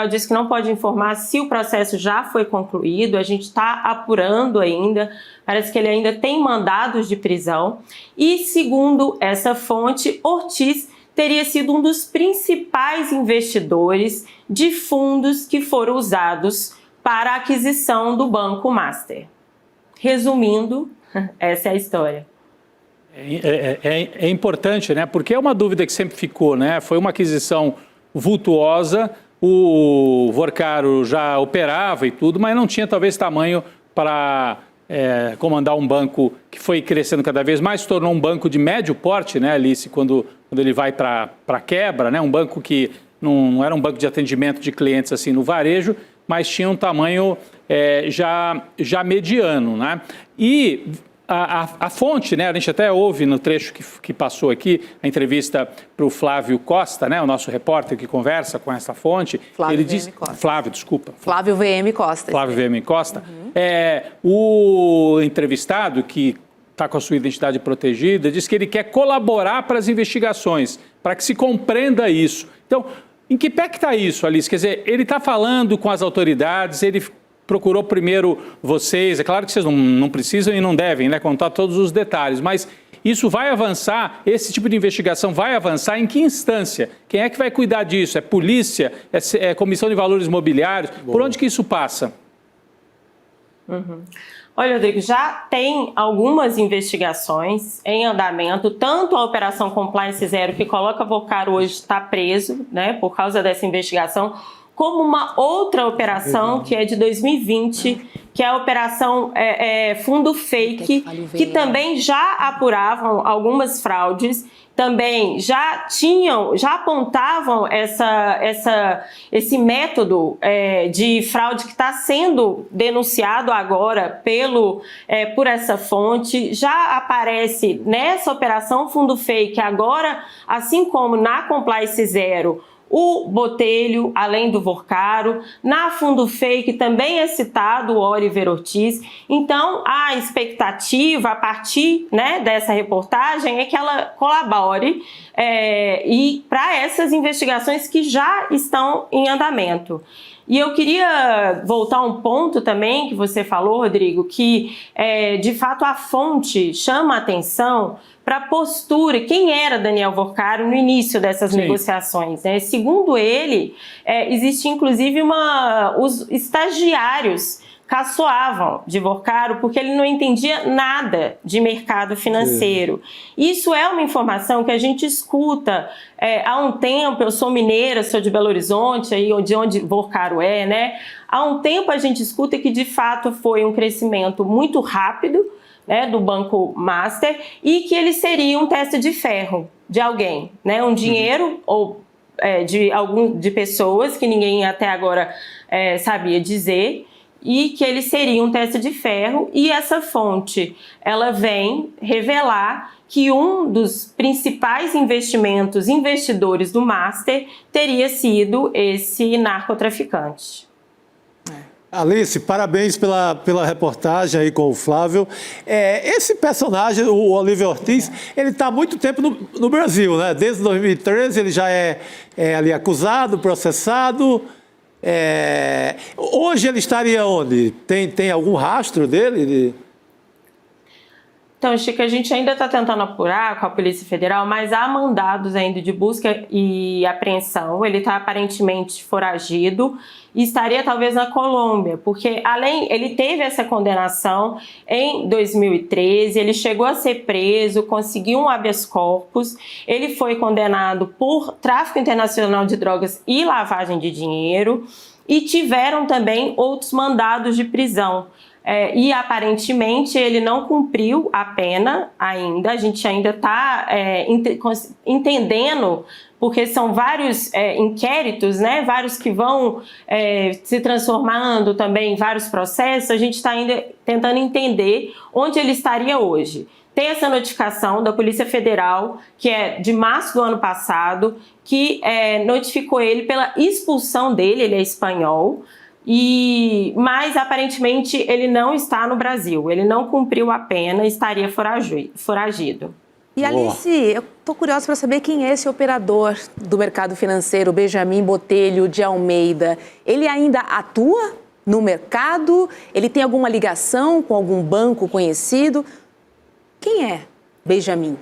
S8: disse que não pode informar se o processo já foi concluído, a gente está apurando ainda, parece que ele ainda tem mandados de prisão. E, segundo essa fonte, Ortiz teria sido um dos principais investidores de fundos que foram usados para a aquisição do Banco Master. Resumindo, essa é a história.
S6: É importante, né? Porque é uma dúvida que sempre ficou, né? Foi uma aquisição vultuosa, o Vorcaro já operava e tudo, mas não tinha talvez tamanho para comandar um banco que foi crescendo cada vez mais, se tornou um banco de médio porte, né, Alice, quando ele vai para quebra, né? Um banco que não era um banco de atendimento de clientes assim no varejo, mas tinha um tamanho já mediano, né? E a fonte, né, a gente até ouve no trecho que passou aqui, a entrevista para o Flávio Costa, né, o nosso repórter que conversa com essa fonte.
S2: Flávio VM Costa. Flávio VM Costa.
S6: Flávio VM Costa. O entrevistado, que está com a sua identidade protegida, diz que ele quer colaborar para as investigações, para que se compreenda isso. Então, em que pé que está isso, Alice? Quer dizer, ele está falando com as autoridades, ele procurou primeiro vocês, é claro que vocês não precisam e não devem, né, contar todos os detalhes, mas isso vai avançar, esse tipo de investigação vai avançar em que instância? Quem é que vai cuidar disso? É polícia? É Comissão de Valores Mobiliários? Por onde que isso passa?
S8: Olha, Rodrigo, já tem algumas investigações em andamento, tanto a Operação Compliance Zero, que coloca Vorcaro hoje, está preso, né, por causa dessa investigação, como uma outra operação que é de 2020, que é a Operação Fundo Fake, que também já apuravam algumas fraudes, também já apontavam esse método de fraude que está sendo denunciado agora por essa fonte, já aparece nessa Operação Fundo Fake agora, assim como na Compliance Zero, o Botelho, além do Vorcaro. Na Fundo Fake também é citado o Oliver Ortiz. Então, a expectativa, a partir, né, dessa reportagem, é que ela colabore e para essas investigações que já estão em andamento. E eu queria voltar a um ponto também que você falou, Rodrigo, que de fato a fonte chama a atenção para a postura, quem era Daniel Vorcaro no início dessas negociações, né? Segundo ele, existe inclusive os estagiários caçoavam de Vorcaro porque ele não entendia nada de mercado financeiro. Isso é uma informação que a gente escuta há um tempo. Eu sou mineira, sou de Belo Horizonte, aí de onde Vorcaro é, né? Há um tempo a gente escuta que de fato foi um crescimento muito rápido, né, do Banco Master, e que ele seria um teste de ferro de alguém, né, um dinheiro ou de pessoas que ninguém até agora sabia dizer, e que ele seria um teste de ferro. E essa fonte, ela vem revelar que um dos principais investidores do Master teria sido esse narcotraficante.
S3: Alice, parabéns pela reportagem aí com o Flávio. Esse personagem, o Oliver Ortiz, ele está há muito tempo no Brasil, né? Desde 2013 ele já é ali acusado, processado. Hoje ele estaria onde? Tem algum rastro dele?
S8: Então, Chico, a gente ainda está tentando apurar com a Polícia Federal, mas há mandados ainda de busca e apreensão. Ele está aparentemente foragido e estaria talvez na Colômbia, porque ele teve essa condenação em 2013, ele chegou a ser preso, conseguiu um habeas corpus, ele foi condenado por tráfico internacional de drogas e lavagem de dinheiro e tiveram também outros mandados de prisão. E aparentemente ele não cumpriu a pena ainda, a gente ainda está entendendo, porque são vários inquéritos, né, vários que vão se transformando também em vários processos, a gente está ainda tentando entender onde ele estaria hoje. Tem essa notificação da Polícia Federal, que é de março do ano passado, que notificou ele pela expulsão dele, ele é espanhol, mas aparentemente ele não está no Brasil, ele não cumpriu a pena e estaria foragido.
S2: E Alice, eu estou curiosa para saber quem é esse operador do mercado financeiro, Benjamin Botelho de Almeida. Ele ainda atua no mercado? Ele tem alguma ligação com algum banco conhecido? Quem é Benjamin?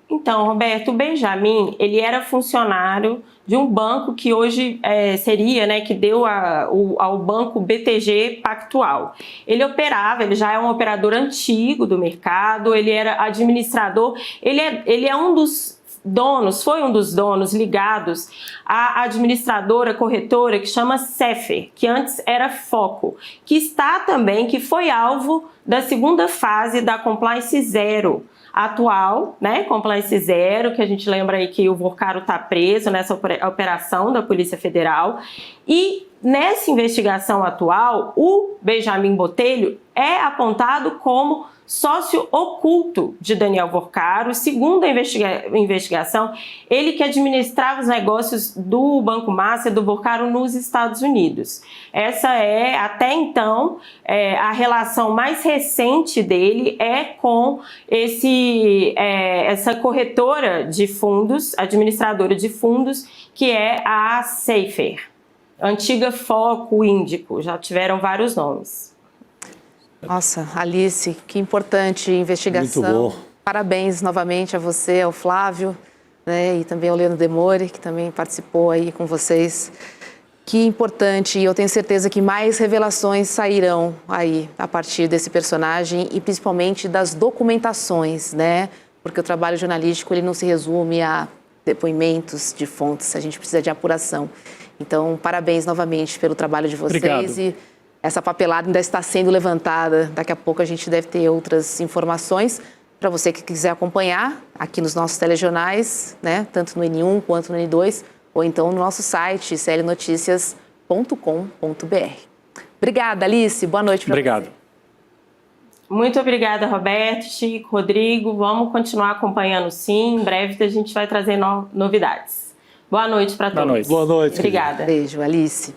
S8: Então, Roberto, o Benjamin, ele era funcionário de um banco que hoje seria, né, que deu ao banco BTG Pactual. Ele já é um operador antigo do mercado, ele era administrador, ele é um dos donos, foi um dos donos ligados à administradora, corretora, que chama Cefer, que antes era Foco, que foi alvo da segunda fase da Compliance Zero, atual, né, Compliance Zero, que a gente lembra aí que o Vorcaro está preso nessa operação da Polícia Federal. E nessa investigação atual, o Benjamin Botelho é apontado como sócio oculto de Daniel Vorcaro. Segundo a investigação, ele que administrava os negócios do Banco Master, do Vorcaro, nos Estados Unidos. Essa é, até então, a relação mais recente dele com essa corretora de fundos, administradora de fundos, que é a Cefer, antiga Foco Índico, já tiveram vários nomes.
S2: Nossa, Alice, que importante investigação.
S3: Muito bom.
S2: Parabéns novamente a você, ao Flávio, né, e também ao Leandro Demore, que também participou aí com vocês. Que importante, e eu tenho certeza que mais revelações sairão aí a partir desse personagem e principalmente das documentações, né? Porque o trabalho jornalístico ele não se resume a depoimentos de fontes, a gente precisa de apuração. Então, parabéns novamente pelo trabalho de vocês.
S6: Obrigado.
S2: E essa papelada ainda está sendo levantada. Daqui a pouco a gente deve ter outras informações para você que quiser acompanhar aqui nos nossos telejornais, né? Tanto no N1 quanto no N2, ou então no nosso site, clnoticias.com.br. Obrigada, Alice. Boa noite para você.
S6: Obrigado.
S8: Muito obrigada, Roberto, Chico, Rodrigo. Vamos continuar acompanhando, sim. Em breve a gente vai trazer novidades. Boa noite para todos.
S6: Boa noite.
S3: Boa noite.
S8: Obrigada.
S2: Beijo, Alice.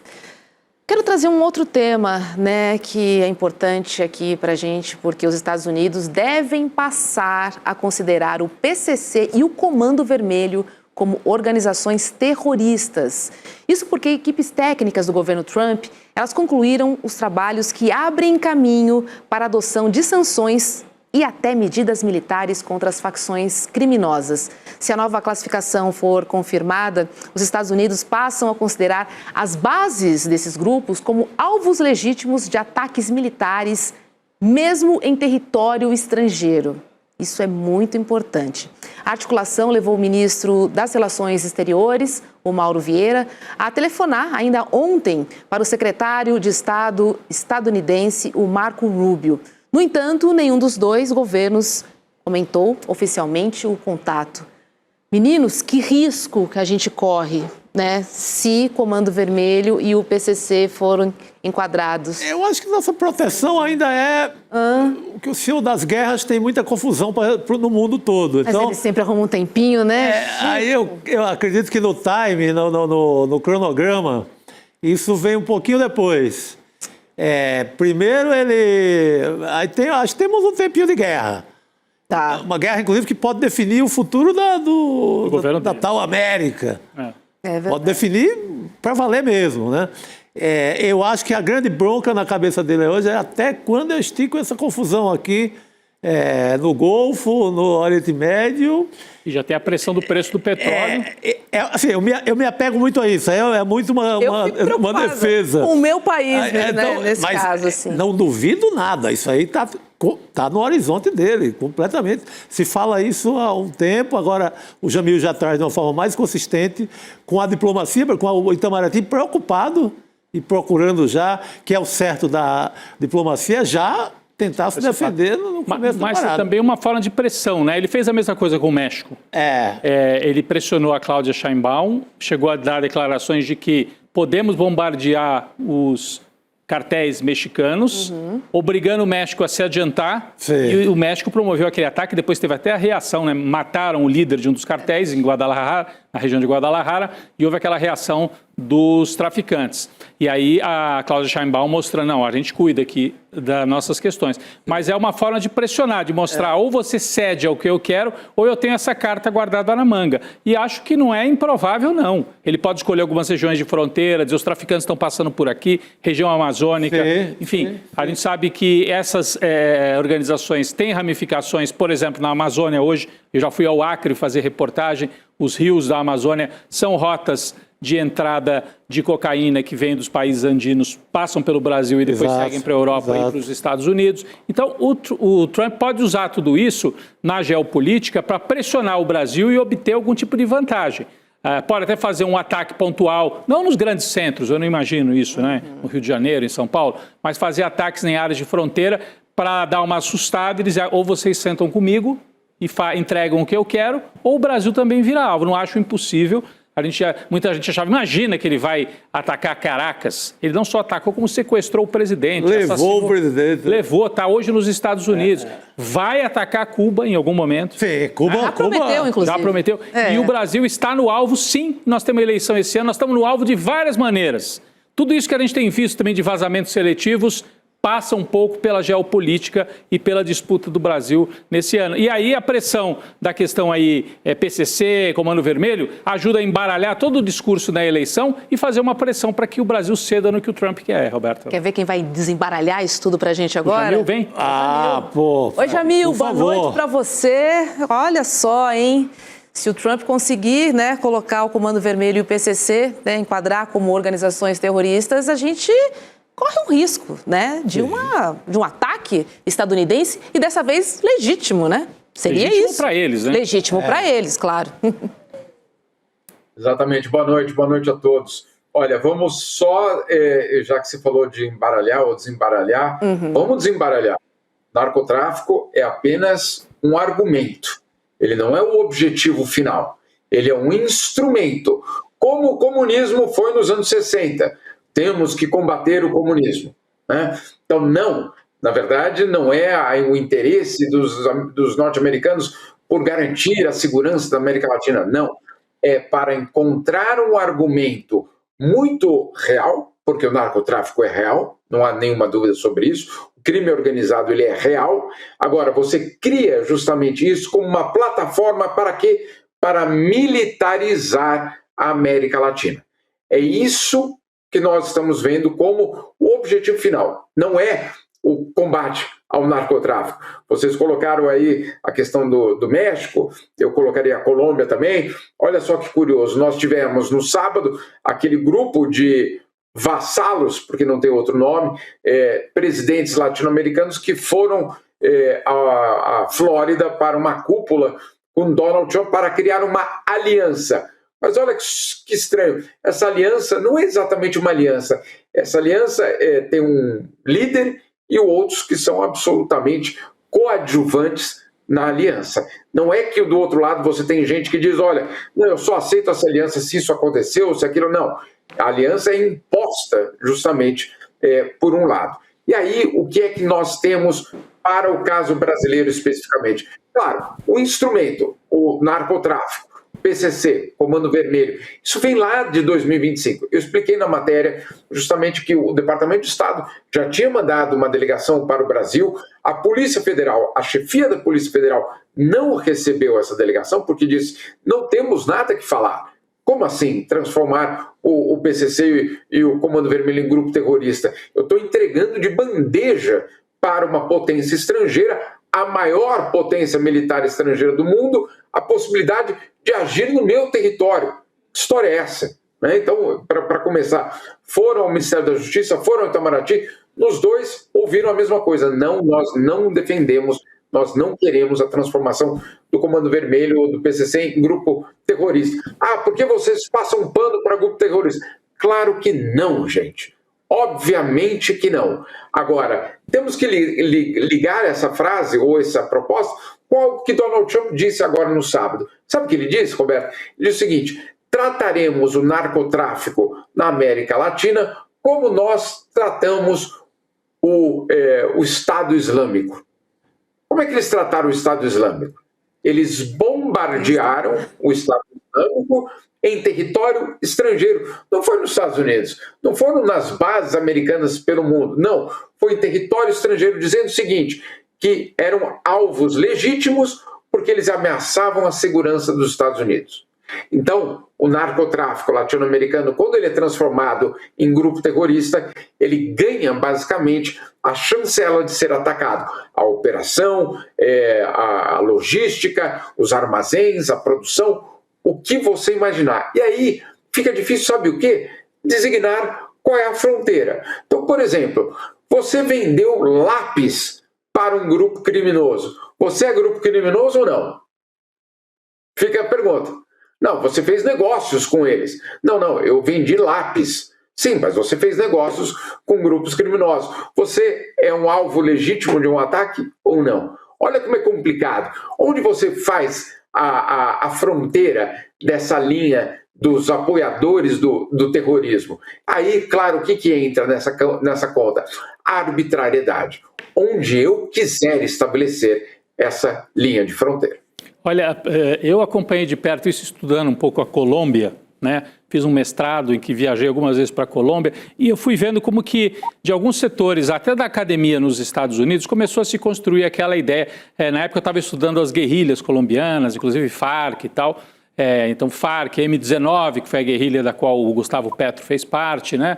S2: Quero trazer um outro tema, né, que é importante aqui para a gente, porque os Estados Unidos devem passar a considerar o PCC e o Comando Vermelho como organizações terroristas. Isso porque equipes técnicas do governo Trump, elas concluíram os trabalhos que abrem caminho para a adoção de sanções e até medidas militares contra as facções criminosas. Se a nova classificação for confirmada, os Estados Unidos passam a considerar as bases desses grupos como alvos legítimos de ataques militares, mesmo em território estrangeiro. Isso é muito importante. A articulação levou o ministro das Relações Exteriores, o Mauro Vieira, a telefonar ainda ontem para o secretário de Estado estadunidense, o Marco Rubio. No entanto, nenhum dos dois governos comentou oficialmente o contato. Meninos, que risco que a gente corre, né, se Comando Vermelho e o PCC foram enquadrados?
S3: Eu acho que nossa proteção ainda é que o senhor das guerras tem muita confusão no mundo todo.
S2: Mas
S3: então,
S2: eles sempre arrumam um tempinho, né?
S3: Aí eu acredito que no time, no cronograma, isso vem um pouquinho depois. Primeiro acho que temos um tempinho de guerra.
S2: Tá.
S3: Uma guerra, inclusive, que pode definir o futuro da tal América. Pode definir para valer mesmo, né? Eu acho que a grande bronca na cabeça dele hoje é até quando eu estico essa confusão aqui no Golfo, no Oriente Médio.
S6: E já tem a pressão do preço do petróleo.
S3: Assim, eu me apego muito a isso. É muito uma defesa.
S2: Com o meu país, né, nesse caso. Assim.
S3: Não duvido nada. Isso aí está no horizonte dele, completamente. Se fala isso há um tempo, agora o Jamil já traz de uma forma mais consistente, com a diplomacia, com o Itamaraty preocupado e procurando já, que é o certo da diplomacia, já tentar se defender no começo da parada.
S6: Mas também uma forma de pressão, né? Ele fez a mesma coisa com o México. Ele pressionou a Cláudia Sheinbaum, chegou a dar declarações de que podemos bombardear os cartéis mexicanos, obrigando o México a se adiantar.
S3: Sim.
S6: E o México promoveu aquele ataque, depois teve até a reação, né? Mataram o líder de um dos cartéis em Guadalajara, na região de Guadalajara, e houve aquela reação dos traficantes. E aí a Cláudia Sheinbaum mostrando, não, a gente cuida aqui das nossas questões. Mas é uma forma de pressionar, de mostrar ou você cede ao que eu quero, ou eu tenho essa carta guardada na manga. E acho que não é improvável, não. Ele pode escolher algumas regiões de fronteira, dizer os traficantes estão passando por aqui, região amazônica, enfim. A gente sabe que essas organizações têm ramificações, por exemplo, na Amazônia hoje, eu já fui ao Acre fazer reportagem, os rios da Amazônia são rotas de entrada de cocaína que vem dos países andinos, passam pelo Brasil e depois seguem para a Europa e para os Estados Unidos. Então, o Trump pode usar tudo isso na geopolítica para pressionar o Brasil e obter algum tipo de vantagem. Pode até fazer um ataque pontual, não nos grandes centros, eu não imagino isso, né? No Rio de Janeiro, em São Paulo, mas fazer ataques em áreas de fronteira para dar uma assustada e dizer, ou vocês sentam comigo e entregam o que eu quero, ou o Brasil também vira alvo. Não acho impossível. Muita gente achava, imagina que ele vai atacar Caracas. Ele não só atacou, como sequestrou o presidente.
S3: Levou o presidente.
S6: Levou, está hoje nos Estados Unidos. Vai atacar Cuba em algum momento.
S3: Sim, Cuba
S2: já prometeu, inclusive.
S6: Já prometeu. E o Brasil está no alvo, sim. Nós temos eleição esse ano, nós estamos no alvo de várias maneiras. Tudo isso que a gente tem visto também de vazamentos seletivos passa um pouco pela geopolítica e pela disputa do Brasil nesse ano. E aí a pressão da questão aí PCC, Comando Vermelho, ajuda a embaralhar todo o discurso na eleição e fazer uma pressão para que o Brasil ceda no que o Trump quer, Roberto.
S2: Quer ver quem vai desembaralhar isso tudo pra gente agora?
S6: O Jamil vem?
S3: Pô.
S2: Oi, Jamil, boa noite para você. Olha só, hein? Se o Trump conseguir, né, colocar o Comando Vermelho e o PCC, né, enquadrar como organizações terroristas, a gente corre um risco, né, de um ataque estadunidense e dessa vez legítimo, né? Seria
S6: legítimo
S2: isso.
S6: Para eles, né?
S2: Legítimo para eles, claro.
S9: Exatamente. Boa noite a todos. Olha, vamos só, já que você falou de embaralhar ou desembaralhar, vamos desembaralhar. Narcotráfico é apenas um argumento. Ele não é o objetivo final. Ele é um instrumento. Como o comunismo foi nos anos 60. Temos que combater o comunismo, né? Então, não. Na verdade, não é o interesse dos norte-americanos por garantir a segurança da América Latina. Não. É para encontrar um argumento muito real, porque o narcotráfico é real, não há nenhuma dúvida sobre isso. O crime organizado, ele é real. Agora, você cria justamente isso como uma plataforma para quê? Para militarizar a América Latina. É isso que nós estamos vendo como o objetivo final. Não é o combate ao narcotráfico. Vocês colocaram aí a questão do México, eu colocaria a Colômbia também. Olha só que curioso, nós tivemos no sábado aquele grupo de vassalos, porque não tem outro nome, presidentes latino-americanos que foram à Flórida para uma cúpula com Donald Trump para criar uma aliança. Mas olha que estranho, essa aliança não é exatamente uma aliança. Essa aliança tem um líder e outros que são absolutamente coadjuvantes na aliança. Não é que do outro lado você tem gente que diz, olha, não, eu só aceito essa aliança se isso aconteceu, se aquilo não. A aliança é imposta justamente por um lado. E aí, o que é que nós temos para o caso brasileiro especificamente? Claro, o instrumento, o narcotráfico, PCC, Comando Vermelho, isso vem lá de 2025. Eu expliquei na matéria justamente que o Departamento de Estado já tinha mandado uma delegação para o Brasil, a Polícia Federal, a chefia da Polícia Federal não recebeu essa delegação porque disse, não temos nada que falar. Como assim transformar o PCC e o Comando Vermelho em grupo terrorista? Eu estou entregando de bandeja para uma potência estrangeira, a maior potência militar estrangeira do mundo, a possibilidade de agir no meu território. Que história é essa? Né? Então, para começar, foram ao Ministério da Justiça, foram ao Itamaraty, nos dois ouviram a mesma coisa. Não, nós não defendemos, nós não queremos a transformação do Comando Vermelho ou do PCC em grupo terrorista. Ah, por que vocês passam pano para grupo terrorista? Claro que não, gente. Obviamente que não. Agora, temos que ligar essa frase ou essa proposta com algo que Donald Trump disse agora no sábado. Sabe o que ele disse, Roberto? Ele disse o seguinte, trataremos o narcotráfico na América Latina como nós tratamos o Estado Islâmico. Como é que eles trataram o Estado Islâmico? Eles bombardearam o Estado Islâmico em território estrangeiro. Não foi nos Estados Unidos, não foram nas bases americanas pelo mundo, não. Foi em território estrangeiro, dizendo o seguinte, que eram alvos legítimos porque eles ameaçavam a segurança dos Estados Unidos. Então, o narcotráfico latino-americano, quando ele é transformado em grupo terrorista, ele ganha basicamente a chancela de ser atacado. A operação, a logística, os armazéns, a produção, o que você imaginar. E aí fica difícil, sabe o quê? Designar qual é a fronteira. Então, por exemplo, você vendeu lápis para um grupo criminoso. Você é grupo criminoso ou não? Fica a pergunta. Não, você fez negócios com eles. Não, eu vendi lápis. Sim, mas você fez negócios com grupos criminosos. Você é um alvo legítimo de um ataque ou não? Olha como é complicado. Onde você faz a fronteira dessa linha dos apoiadores do terrorismo? Aí, claro, o que entra nessa conta? A arbitrariedade. Onde eu quiser estabelecer essa linha de fronteira.
S6: Olha, eu acompanhei de perto isso estudando um pouco a Colômbia, né? Fiz um mestrado em que viajei algumas vezes para a Colômbia e eu fui vendo como que de alguns setores, até da academia nos Estados Unidos, começou a se construir aquela ideia. Na época eu estava estudando as guerrilhas colombianas, inclusive Farc e tal. Então Farc, M19, que foi a guerrilha da qual o Gustavo Petro fez parte, né?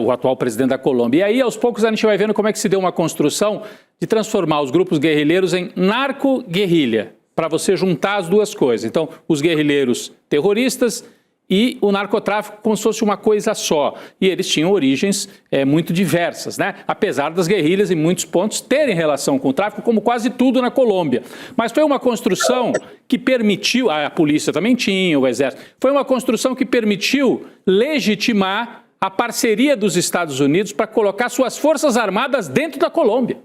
S6: O atual presidente da Colômbia. E aí, aos poucos, a gente vai vendo como é que se deu uma construção de transformar os grupos guerrilheiros em narco-guerrilha, para você juntar as duas coisas. Então, os guerrilheiros terroristas e o narcotráfico como se fosse uma coisa só. E eles tinham origens muito diversas, né? Apesar das guerrilhas, em muitos pontos, terem relação com o tráfico, como quase tudo na Colômbia. Mas foi uma construção que permitiu, a polícia também tinha, o exército, foi uma construção que permitiu legitimar a parceria dos Estados Unidos para colocar suas forças armadas dentro da Colômbia.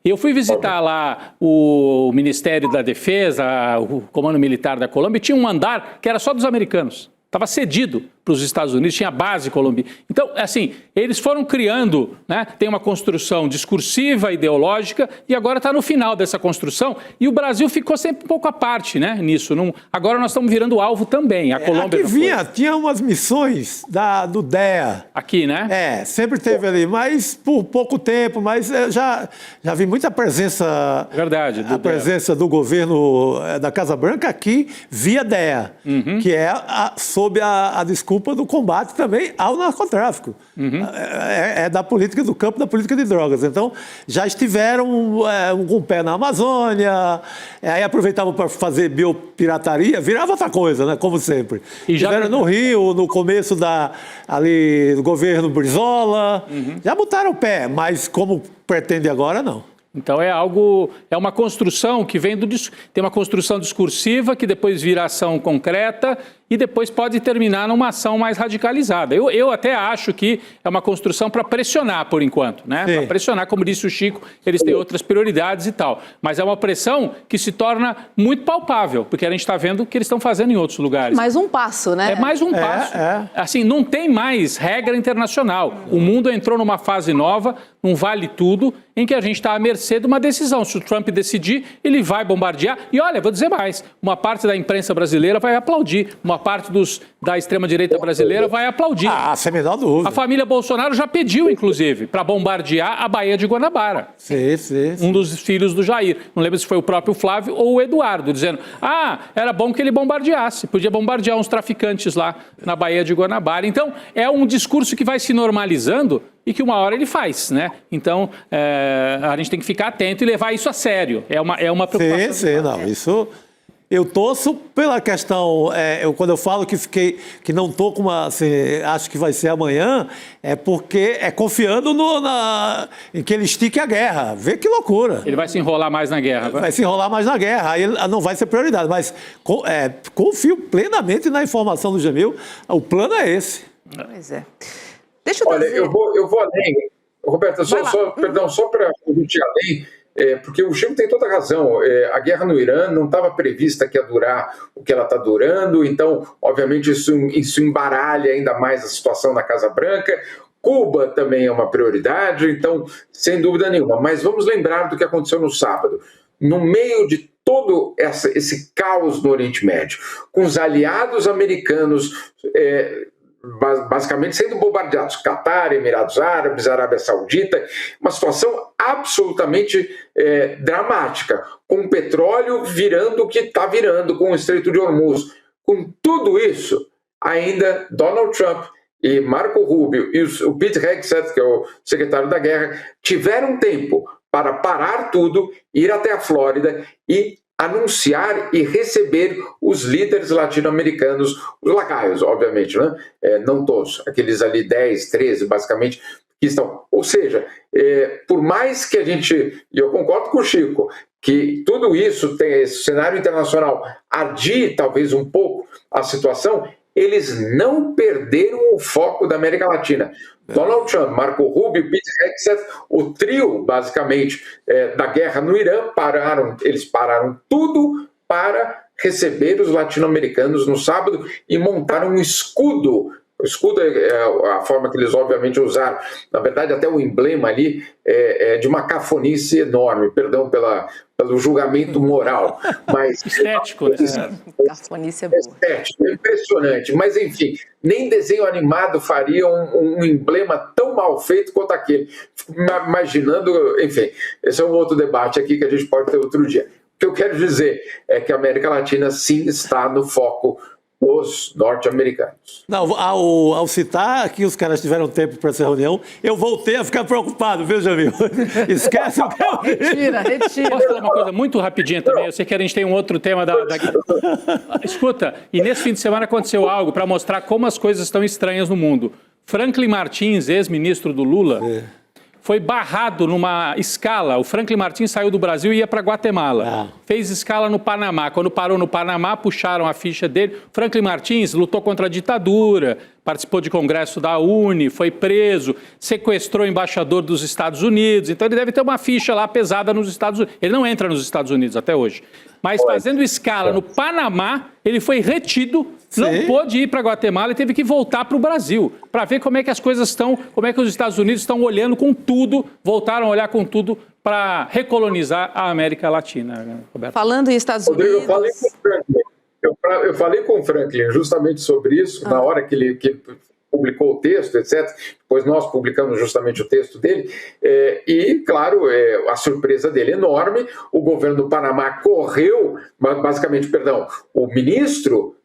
S6: Eu fui visitar lá o Ministério da Defesa, o Comando Militar da Colômbia, e tinha um andar que era só dos americanos. Estava cedido para os Estados Unidos, tinha base colombiana. Então, assim, eles foram criando, né? Tem uma construção discursiva, ideológica, e agora está no final dessa construção. E o Brasil ficou sempre um pouco à parte, né, nisso. Agora nós estamos virando alvo também. A Colômbia
S3: aqui tinha umas missões do DEA.
S6: Aqui, né?
S3: Sempre teve ali, mas por pouco tempo, mas já vi muita presença.
S6: Verdade.
S3: Presença do governo da Casa Branca aqui via DEA, que é sob a desculpa do combate também ao narcotráfico. É da política do campo, da política de drogas. Então, já estiveram com o pé na Amazônia, aí aproveitavam para fazer biopirataria, virava outra coisa, né? Como sempre. E já estiveram no Rio, no começo do governo Brizola, já botaram o pé, mas como pretende agora, não.
S6: Então é uma construção que vem tem uma construção discursiva que depois vira ação concreta e depois pode terminar numa ação mais radicalizada. Eu até acho que é uma construção para pressionar por enquanto, né? Para pressionar, como disse o Chico, eles têm outras prioridades e tal. Mas é uma pressão que se torna muito palpável, porque a gente está vendo o que eles estão fazendo em outros lugares.
S2: Mais um passo, né?
S6: É mais um passo. Assim, não tem mais regra internacional. O mundo entrou numa fase nova, um vale tudo, em que a gente está à mercê de uma decisão. Se o Trump decidir, ele vai bombardear. E olha, vou dizer mais, uma parte da imprensa brasileira vai aplaudir, uma parte da extrema-direita brasileira vai aplaudir.
S3: Sem a menor dúvida.
S6: A família Bolsonaro já pediu, inclusive, para bombardear a Baía de Guanabara.
S3: Sim.
S6: Um dos filhos do Jair. Não lembro se foi o próprio Flávio ou o Eduardo, dizendo, era bom que ele bombardeasse. Podia bombardear uns traficantes lá na Baía de Guanabara. Então, é um discurso que vai se normalizando e que uma hora ele faz, né? Então, a gente tem que ficar atento e levar isso a sério. É uma preocupação.
S3: Sim, não, isso... Eu torço pela questão, quando eu falo que não estou com uma, assim, acho que vai ser amanhã, é porque confiando em que ele estique a guerra. Vê que loucura.
S6: Ele vai se enrolar mais na guerra.
S3: Vai se enrolar mais na guerra, aí não vai ser prioridade, mas confio plenamente na informação do Jamil, o plano é esse.
S2: Pois é. Deixa eu trazer...
S9: Olha, eu vou além. Roberta, só para a gente ir além, porque o Chico tem toda a razão. A guerra no Irã não estava prevista que ia durar o que ela está durando, então, obviamente, isso embaralha ainda mais a situação na Casa Branca. Cuba também é uma prioridade, então, sem dúvida nenhuma. Mas vamos lembrar do que aconteceu no sábado. No meio de todo esse caos no Oriente Médio, com os aliados americanos basicamente sendo bombardeados, Catar, Emirados Árabes, Arábia Saudita, uma situação absolutamente dramática, com o petróleo virando o que está virando, com o Estreito de Hormuz. Com tudo isso, ainda Donald Trump e Marco Rubio e o Pete Hegseth, que é o secretário da Guerra, tiveram tempo para parar tudo, ir até a Flórida e anunciar e receber os líderes latino-americanos, os lacaios, obviamente, né? Não todos, aqueles ali 10, 13, basicamente, que estão. Ou seja, por mais que a gente, e eu concordo com o Chico, que tudo isso, esse cenário internacional adie talvez um pouco a situação, eles não perderam o foco da América Latina. Donald Trump, Marco Rubio, Pete Hegseth, o trio, basicamente, da guerra no Irã, eles pararam tudo para receber os latino-americanos no sábado e montaram um escudo. O escudo é a forma que eles, obviamente, usaram. Na verdade, até o emblema ali é de uma cafonice enorme, perdão pelo julgamento moral. Mas
S6: estético, né?
S2: Cafonice é boa.
S9: Estético, impressionante. Mas, enfim, nem desenho animado faria um emblema tão mal feito quanto aquele. Fico imaginando, enfim, esse é um outro debate aqui que a gente pode ter outro dia. O que eu quero dizer é que a América Latina, sim, está no foco dos norte-americanos.
S3: Não, ao citar que os caras tiveram tempo para essa reunião, eu voltei a ficar preocupado, viu, Jamil? Esquece o que eu
S2: Retira.
S6: Posso falar uma coisa muito rapidinha também? Eu sei que a gente tem um outro tema da... Escuta, e nesse fim de semana aconteceu algo para mostrar como as coisas estão estranhas no mundo. Franklin Martins, ex-ministro do Lula, foi barrado numa escala. O Franklin Martins saiu do Brasil e ia para Guatemala. Fez escala no Panamá. Quando parou no Panamá, puxaram a ficha dele. Franklin Martins lutou contra a ditadura, participou de congresso da UNE, foi preso, sequestrou o embaixador dos Estados Unidos. Então ele deve ter uma ficha lá pesada nos Estados Unidos. Ele não entra nos Estados Unidos até hoje. Mas fazendo escala no Panamá, ele foi retido, não pôde ir para Guatemala e teve que voltar para o Brasil, para ver como é que as coisas estão, como é que os Estados Unidos estão olhando com tudo, voltaram a olhar com tudo para recolonizar a América Latina, Roberto.
S2: Falando em Estados Unidos...
S9: Eu falei com o Franklin justamente sobre isso, na hora que ele publicou o texto, etc. Depois nós publicamos justamente o texto dele, e, claro, a surpresa dele é enorme. O governo do Panamá correu, o ministro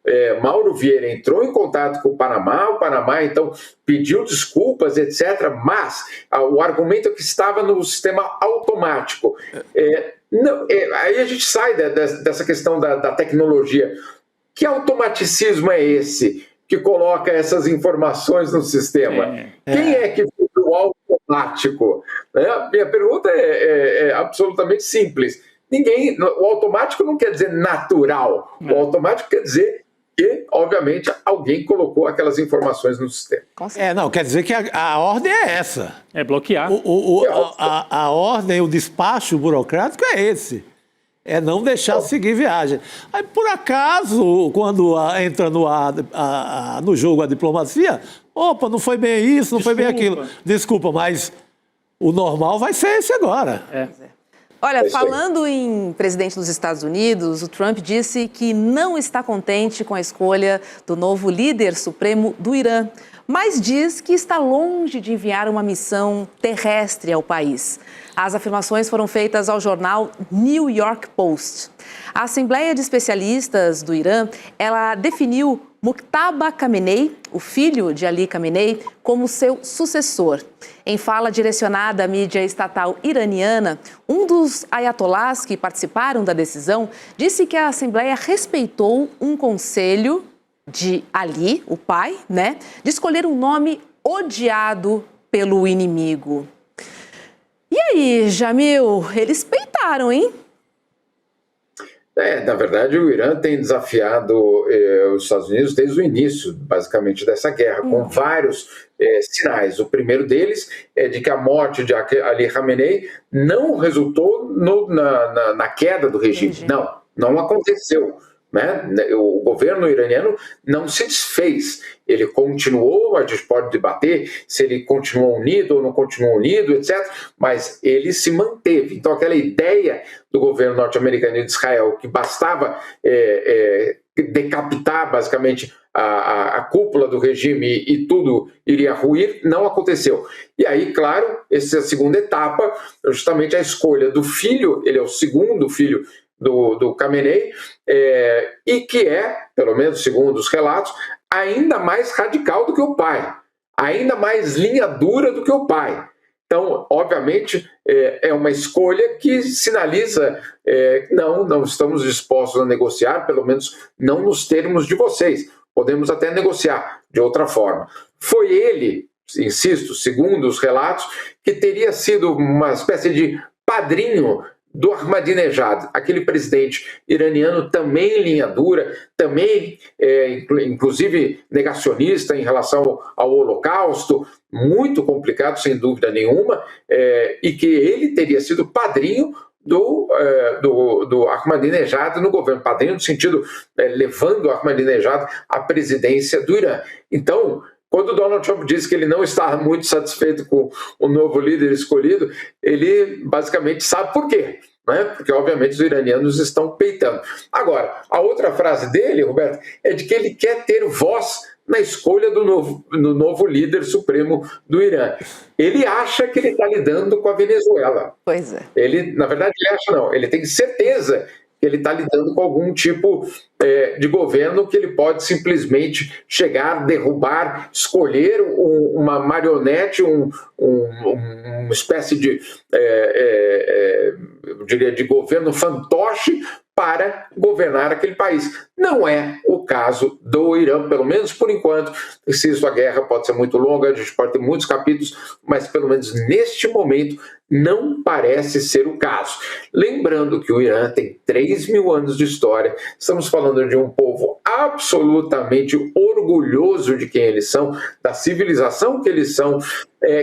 S9: Mauro Vieira entrou em contato com o Panamá então pediu desculpas, etc. Mas o argumento é que estava no sistema automático. Aí a gente sai dessa questão da tecnologia. Que automaticismo é esse que coloca essas informações no sistema? Quem é que fez o automático? Minha pergunta é absolutamente simples. Ninguém. O automático não quer dizer natural. O automático quer dizer porque, obviamente, alguém colocou aquelas informações no sistema.
S3: Não, quer dizer que a ordem é essa.
S6: É bloquear.
S3: A ordem, o despacho burocrático é esse. É não deixar seguir viagem. Aí, por acaso, quando entra no jogo a diplomacia, opa, não foi bem isso, não foi bem aquilo. Desculpa, mas o normal vai ser esse agora.
S2: Olha, falando em presidente dos Estados Unidos, o Trump disse que não está contente com a escolha do novo líder supremo do Irã, mas diz que está longe de enviar uma missão terrestre ao país. As afirmações foram feitas ao jornal New York Post. A Assembleia de Especialistas do Irã, ela definiu Mujtaba Khamenei, o filho de Ali Khamenei, como seu sucessor. Em fala direcionada à mídia estatal iraniana, um dos ayatolás que participaram da decisão disse que a Assembleia respeitou um conselho de Ali, o pai, de escolher um nome odiado pelo inimigo. E aí, Jamil, eles peitaram, hein?
S9: Na verdade, o Irã tem desafiado os Estados Unidos desde o início, basicamente, dessa guerra, com vários sinais. O primeiro deles é de que a morte de Ali Khamenei não resultou na queda do regime. Não aconteceu. O governo iraniano não se desfez, ele continuou, a gente pode debater se ele continuou unido ou não continuou unido, etc., mas ele se manteve. Então aquela ideia do governo norte-americano e de Israel que bastava decapitar basicamente a cúpula do regime e tudo iria ruir, não aconteceu. E aí, claro, essa é a segunda etapa, justamente a escolha do filho, ele é o segundo filho do Khamenei, e que é, pelo menos segundo os relatos, ainda mais radical do que o pai, ainda mais linha dura do que o pai. Então, obviamente, é uma escolha que sinaliza não estamos dispostos a negociar, pelo menos não nos termos de vocês. Podemos até negociar de outra forma. Foi ele, insisto, segundo os relatos, que teria sido uma espécie de padrinho do Ahmadinejad, aquele presidente iraniano também em linha dura, também inclusive negacionista em relação ao Holocausto, muito complicado sem dúvida nenhuma, e que ele teria sido padrinho do Ahmadinejad no governo, padrinho no sentido levando o Ahmadinejad à presidência do Irã. Então, quando Donald Trump disse que ele não estava muito satisfeito com o novo líder escolhido, ele basicamente sabe por quê, porque obviamente os iranianos estão peitando. Agora, a outra frase dele, Roberto, é de que ele quer ter voz na escolha do novo líder supremo do Irã. Ele acha que ele está lidando com a Venezuela.
S2: Pois é.
S9: Na verdade, ele acha não, ele tem certeza que ele está lidando com algum tipo de governo que ele pode simplesmente chegar, derrubar, escolher uma marionete, uma espécie de, eu diria, de governo fantoche para governar aquele país. Não é o caso do Irã, pelo menos por enquanto. Insisto, a guerra pode ser muito longa, a gente pode ter muitos capítulos, mas pelo menos neste momento não parece ser o caso. Lembrando que o Irã tem 3.000 anos de história, estamos falando de um povo absolutamente orgulhoso de quem eles são, da civilização que eles são,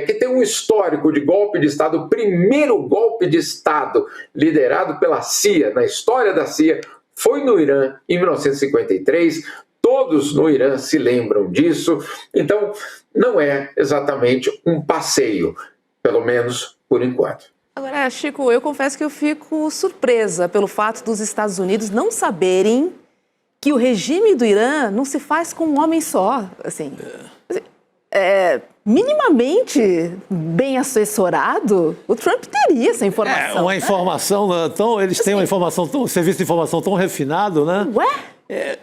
S9: que tem um histórico de golpe de Estado, o primeiro golpe de Estado liderado pela CIA, na história da CIA, foi no Irã em 1953, todos no Irã se lembram disso, então não é exatamente um passeio, pelo menos por enquanto.
S2: Agora, Chico, eu confesso que eu fico surpresa pelo fato dos Estados Unidos não saberem que o regime do Irã não se faz com um homem só, minimamente bem assessorado, o Trump teria essa informação.
S3: Uma informação eles têm uma informação, um serviço de informação tão refinado, né?
S2: Ué?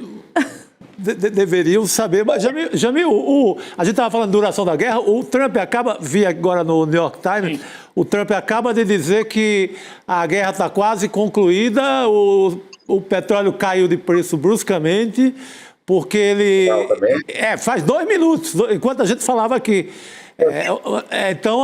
S3: Deveriam saber, mas Jamil, a gente estava falando de duração da guerra, o Trump vi agora no New York Times, o Trump acaba de dizer que a guerra está quase concluída, o petróleo caiu de preço bruscamente, porque ele... faz 2 minutos, enquanto a gente falava aqui, Então,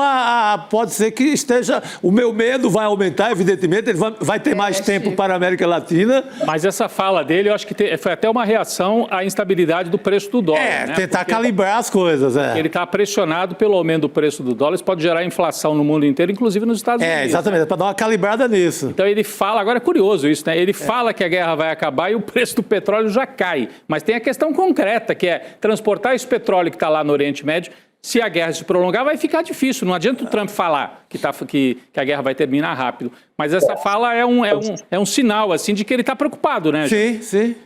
S3: pode ser que esteja... O meu medo vai aumentar, evidentemente, ele vai ter mais tempo para a América Latina.
S6: Mas essa fala dele, eu acho que foi até uma reação à instabilidade do preço do dólar. Né?
S3: Tentar calibrar as coisas.
S6: Ele está pressionado pelo aumento do preço do dólar, isso pode gerar inflação no mundo inteiro, inclusive nos Estados Unidos.
S3: Exatamente, para dar uma calibrada nisso.
S6: Então ele fala, agora é curioso isso, né? Ele fala que a guerra vai acabar e o preço do petróleo já cai. Mas tem a questão concreta, que é transportar esse petróleo que está lá no Oriente Médio. Se a guerra se prolongar, vai ficar difícil. Não adianta o Trump falar que a guerra vai terminar rápido. Mas essa fala é um sinal assim, de que ele está preocupado, né?
S3: Sim, sim.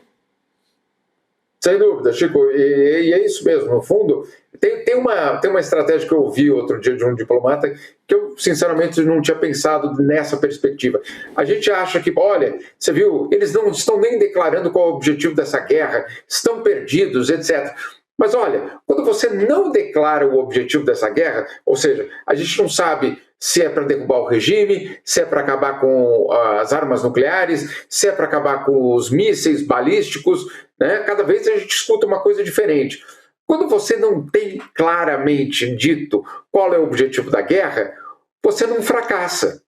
S9: Sem dúvida, Chico. E é isso mesmo. No fundo, tem uma estratégia que eu ouvi outro dia de um diplomata que eu, sinceramente, não tinha pensado nessa perspectiva. A gente acha que, olha, você viu, eles não estão nem declarando qual é o objetivo dessa guerra, estão perdidos, etc. Mas olha, quando você não declara o objetivo dessa guerra, ou seja, a gente não sabe se é para derrubar o regime, se é para acabar com as armas nucleares, se é para acabar com os mísseis balísticos, né? Cada vez a gente escuta uma coisa diferente. Quando você não tem claramente dito qual é o objetivo da guerra, você não fracassa.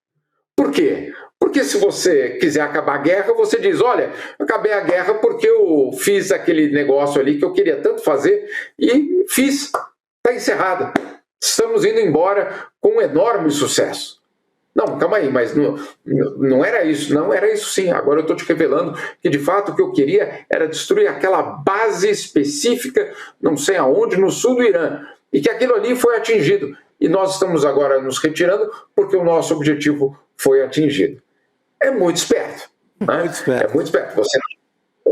S9: Por quê? Porque se você quiser acabar a guerra, você diz, olha, acabei a guerra porque eu fiz aquele negócio ali que eu queria tanto fazer e fiz. Está encerrada. Estamos indo embora com um enorme sucesso. Não, calma aí, mas não era isso. Não, era isso sim. Agora eu estou te revelando que, de fato, o que eu queria era destruir aquela base específica, não sei aonde, no sul do Irã. E que aquilo ali foi atingido. E nós estamos agora nos retirando porque o nosso objetivo foi atingido. É muito esperto. Né?
S3: Muito esperto.
S9: É muito esperto.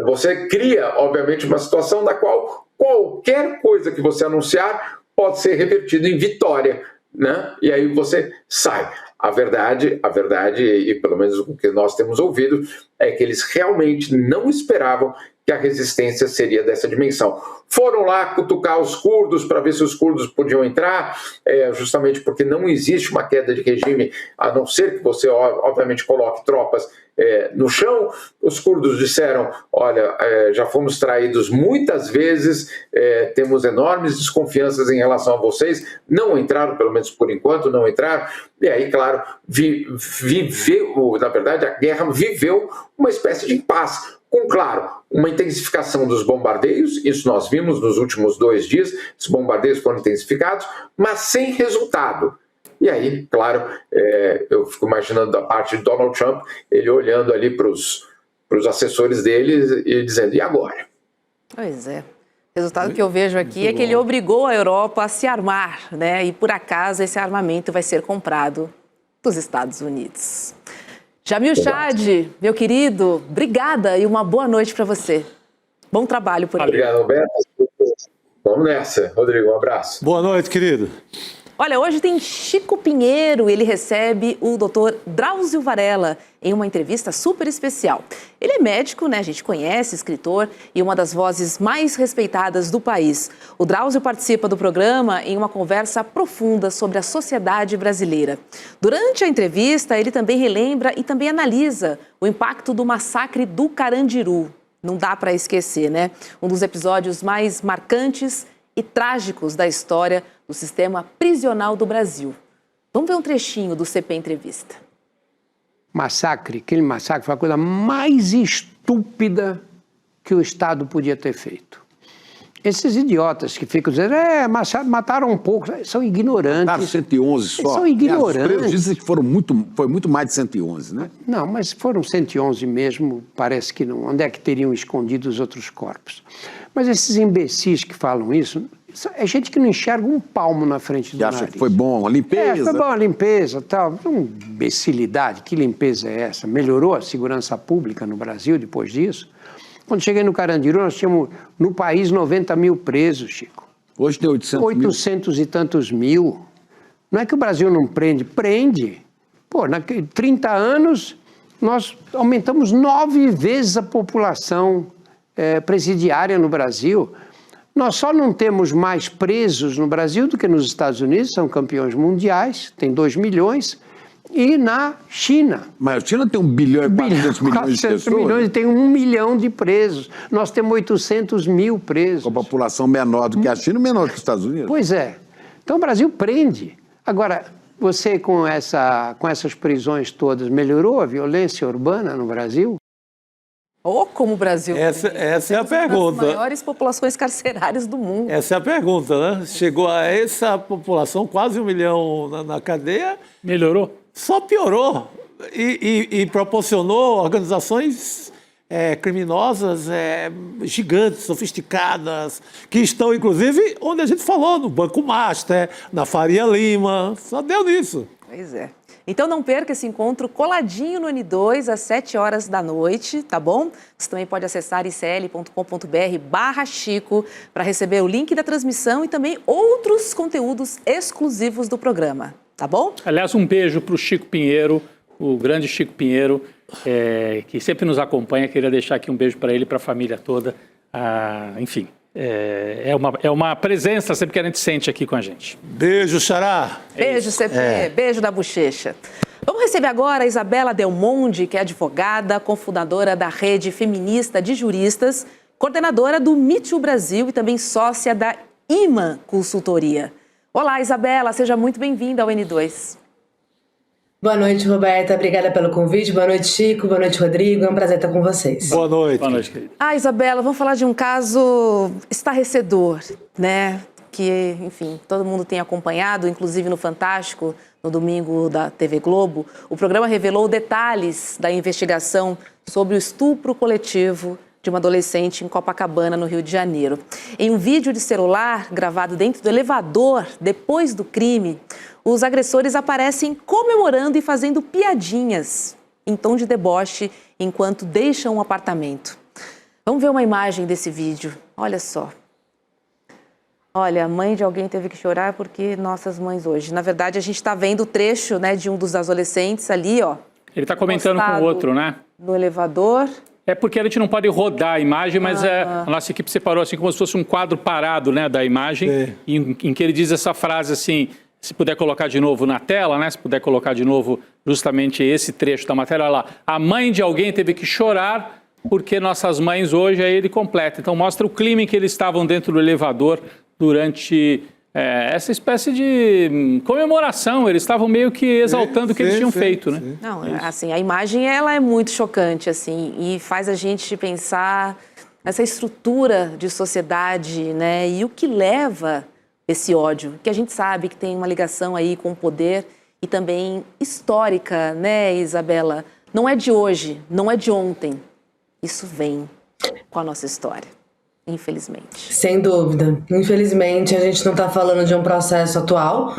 S9: Você cria, obviamente, uma situação na qual qualquer coisa que você anunciar pode ser revertido em vitória, né? E aí você sai. A verdade, e pelo menos o que nós temos ouvido, é que eles realmente não esperavam que a resistência seria dessa dimensão. Foram lá cutucar os curdos para ver se os curdos podiam entrar, justamente porque não existe uma queda de regime, a não ser que você, obviamente, coloque tropas no chão. Os curdos disseram, olha, já fomos traídos muitas vezes, temos enormes desconfianças em relação a vocês, não entraram, pelo menos por enquanto, não entraram. E aí, claro, na verdade, a guerra viveu uma espécie de impasse, com, claro, uma intensificação dos bombardeios, isso nós vimos nos últimos 2 dias, os bombardeios foram intensificados, mas sem resultado. E aí, claro, eu fico imaginando da parte de Donald Trump, ele olhando ali para os assessores dele e dizendo, e agora?
S2: Pois é. O resultado que eu vejo aqui é que ele obrigou a Europa a se armar, né? E por acaso esse armamento vai ser comprado dos Estados Unidos. Jamil Chad, meu querido, obrigada e uma boa noite para você. Bom trabalho por aí.
S9: Obrigado, Roberto. Vamos nessa. Rodrigo, um abraço.
S3: Boa noite, querido.
S2: Olha, hoje tem Chico Pinheiro, ele recebe o Dr. Drauzio Varela em uma entrevista super especial. Ele é médico, né? A gente conhece, escritor e uma das vozes mais respeitadas do país. O Drauzio participa do programa em uma conversa profunda sobre a sociedade brasileira. Durante a entrevista, ele também relembra e também analisa o impacto do massacre do Carandiru. Não dá para esquecer, né? Um dos episódios mais marcantes e trágicos da história do sistema prisional do Brasil. Vamos ver um trechinho do CP Entrevista.
S10: Aquele massacre foi a coisa mais estúpida que o Estado podia ter feito. Esses idiotas que ficam dizendo, mataram um pouco, são ignorantes.
S11: Mataram 111 só.
S10: São ignorantes.
S11: Os dizem que foi muito mais de 111, né?
S10: Não, mas foram 111 mesmo, parece que não. Onde é que teriam escondido os outros corpos? Mas esses imbecis que falam isso, é gente que não enxerga um palmo na frente do nariz.
S11: Acha que foi bom a limpeza?
S10: Foi bom a limpeza e tal. Uma imbecilidade, que limpeza é essa? Melhorou a segurança pública no Brasil depois disso? Quando cheguei no Carandiru, nós tínhamos no país 90 mil presos, Chico.
S11: Hoje tem
S10: 800 e tantos mil. Não é que o Brasil não prende, prende. Pô, naqueles 30 anos, nós aumentamos 9 vezes a população presidiária no Brasil. Nós só não temos mais presos no Brasil do que nos Estados Unidos, são campeões mundiais, tem 2 milhões, e na China.
S11: Mas a China tem 1 bilhão e 400 milhões de pessoas.
S10: Milhões, tem 1 milhão de presos. Nós temos 800 mil presos.
S11: Com a população menor do que a China, menor que os Estados Unidos.
S10: Pois é. Então o Brasil prende. Agora, você com essas prisões todas, melhorou a violência urbana no Brasil?
S2: Ou como o Brasil?
S3: Essa é a pergunta.
S2: Uma das maiores populações carcerárias do mundo.
S3: Essa é a pergunta, né? Chegou a essa população, quase 1 milhão na cadeia.
S6: Melhorou?
S3: Só piorou. E proporcionou organizações criminosas gigantes, sofisticadas, que estão, inclusive, onde a gente falou, no Banco Master, na Faria Lima. Só deu nisso.
S2: Pois é. Então não perca esse encontro coladinho no N2 às 7 horas da noite, tá bom? Você também pode acessar icl.com.br/Chico para receber o link da transmissão e também outros conteúdos exclusivos do programa, tá bom?
S6: Aliás, um beijo para o Chico Pinheiro, o grande Chico Pinheiro, que sempre nos acompanha. Queria deixar aqui um beijo para ele e para a família toda. Enfim, é uma presença sempre que a gente sente aqui com a gente.
S3: Beijo, Xará.
S2: Beijo, CP. Beijo da bochecha. Vamos receber agora a Isabela Del Monde, que é advogada, cofundadora da Rede Feminista de Juristas, coordenadora do Me Too Brasil e também sócia da IMA Consultoria. Olá, Isabela, seja muito bem-vinda ao N2.
S12: Boa noite, Roberta. Obrigada pelo convite. Boa noite, Chico. Boa noite, Rodrigo. É um prazer estar com vocês.
S3: Boa noite.
S6: Boa noite, querida.
S2: Isabela, vamos falar de um caso estarrecedor, né? Que, enfim, todo mundo tem acompanhado, inclusive no Fantástico, no domingo da TV Globo. O programa revelou detalhes da investigação sobre o estupro coletivo de uma adolescente em Copacabana, no Rio de Janeiro. Em um vídeo de celular gravado dentro do elevador, depois do crime, os agressores aparecem comemorando e fazendo piadinhas em tom de deboche enquanto deixam o apartamento. Vamos ver uma imagem desse vídeo. Olha só. Olha, a mãe de alguém teve que chorar porque nossas mães hoje. Na verdade, a gente está vendo o trecho, né, de um dos adolescentes ali, ó.
S6: Ele está comentando com o outro, né?
S2: No elevador.
S6: É porque a gente não pode rodar a imagem, mas a nossa equipe separou assim como se fosse um quadro parado, né, da imagem, em que ele diz essa frase assim, se puder colocar de novo na tela, né, se puder colocar de novo justamente esse trecho da matéria, olha lá, a mãe de alguém teve que chorar porque nossas mães hoje, aí ele completa. Então mostra o clima em que eles estavam dentro do elevador durante essa espécie de comemoração. Eles estavam meio que exaltando o que eles tinham feito, né?
S2: Não, assim, a imagem ela é muito chocante, assim, e faz a gente pensar nessa estrutura de sociedade, né? E o que leva esse ódio, que a gente sabe que tem uma ligação aí com o poder e também histórica, né, Isabela? Não é de hoje, não é de ontem. Isso vem com a nossa história. Infelizmente.
S12: Sem dúvida. Infelizmente, a gente não está falando de um processo atual.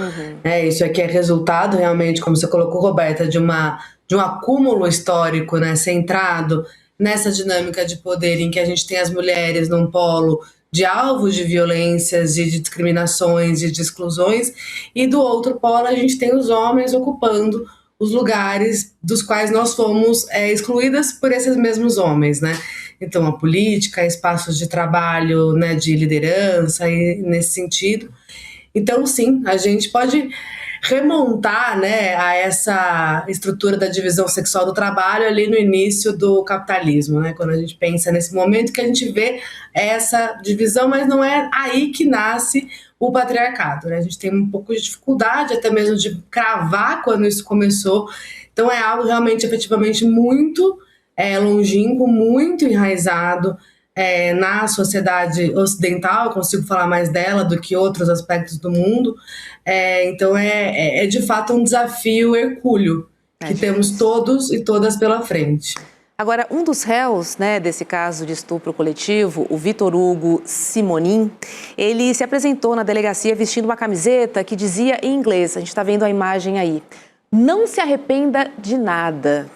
S12: Isso aqui é resultado, realmente, como você colocou, Roberta, de um acúmulo histórico, né, centrado nessa dinâmica de poder em que a gente tem as mulheres num polo de alvos de violências e de discriminações e de exclusões, e do outro polo a gente tem os homens ocupando os lugares dos quais nós fomos excluídas por esses mesmos homens, né? Então, a política, espaços de trabalho, né, de liderança, e nesse sentido. Então, sim, a gente pode remontar, né, a essa estrutura da divisão sexual do trabalho ali no início do capitalismo, né? Quando a gente pensa nesse momento que a gente vê essa divisão, mas não é aí que nasce o patriarcado, né? A gente tem um pouco de dificuldade até mesmo de cravar quando isso começou. Então, é algo realmente, efetivamente, muito longínquo, muito enraizado na sociedade ocidental. Eu consigo falar mais dela do que outros aspectos do mundo. Então, é de fato um desafio hercúleo que temos todos e todas pela frente.
S2: Agora, um dos réus, né, desse caso de estupro coletivo, o Vitor Hugo Simonin, ele se apresentou na delegacia vestindo uma camiseta que dizia em inglês, a gente está vendo a imagem aí, não se arrependa de nada.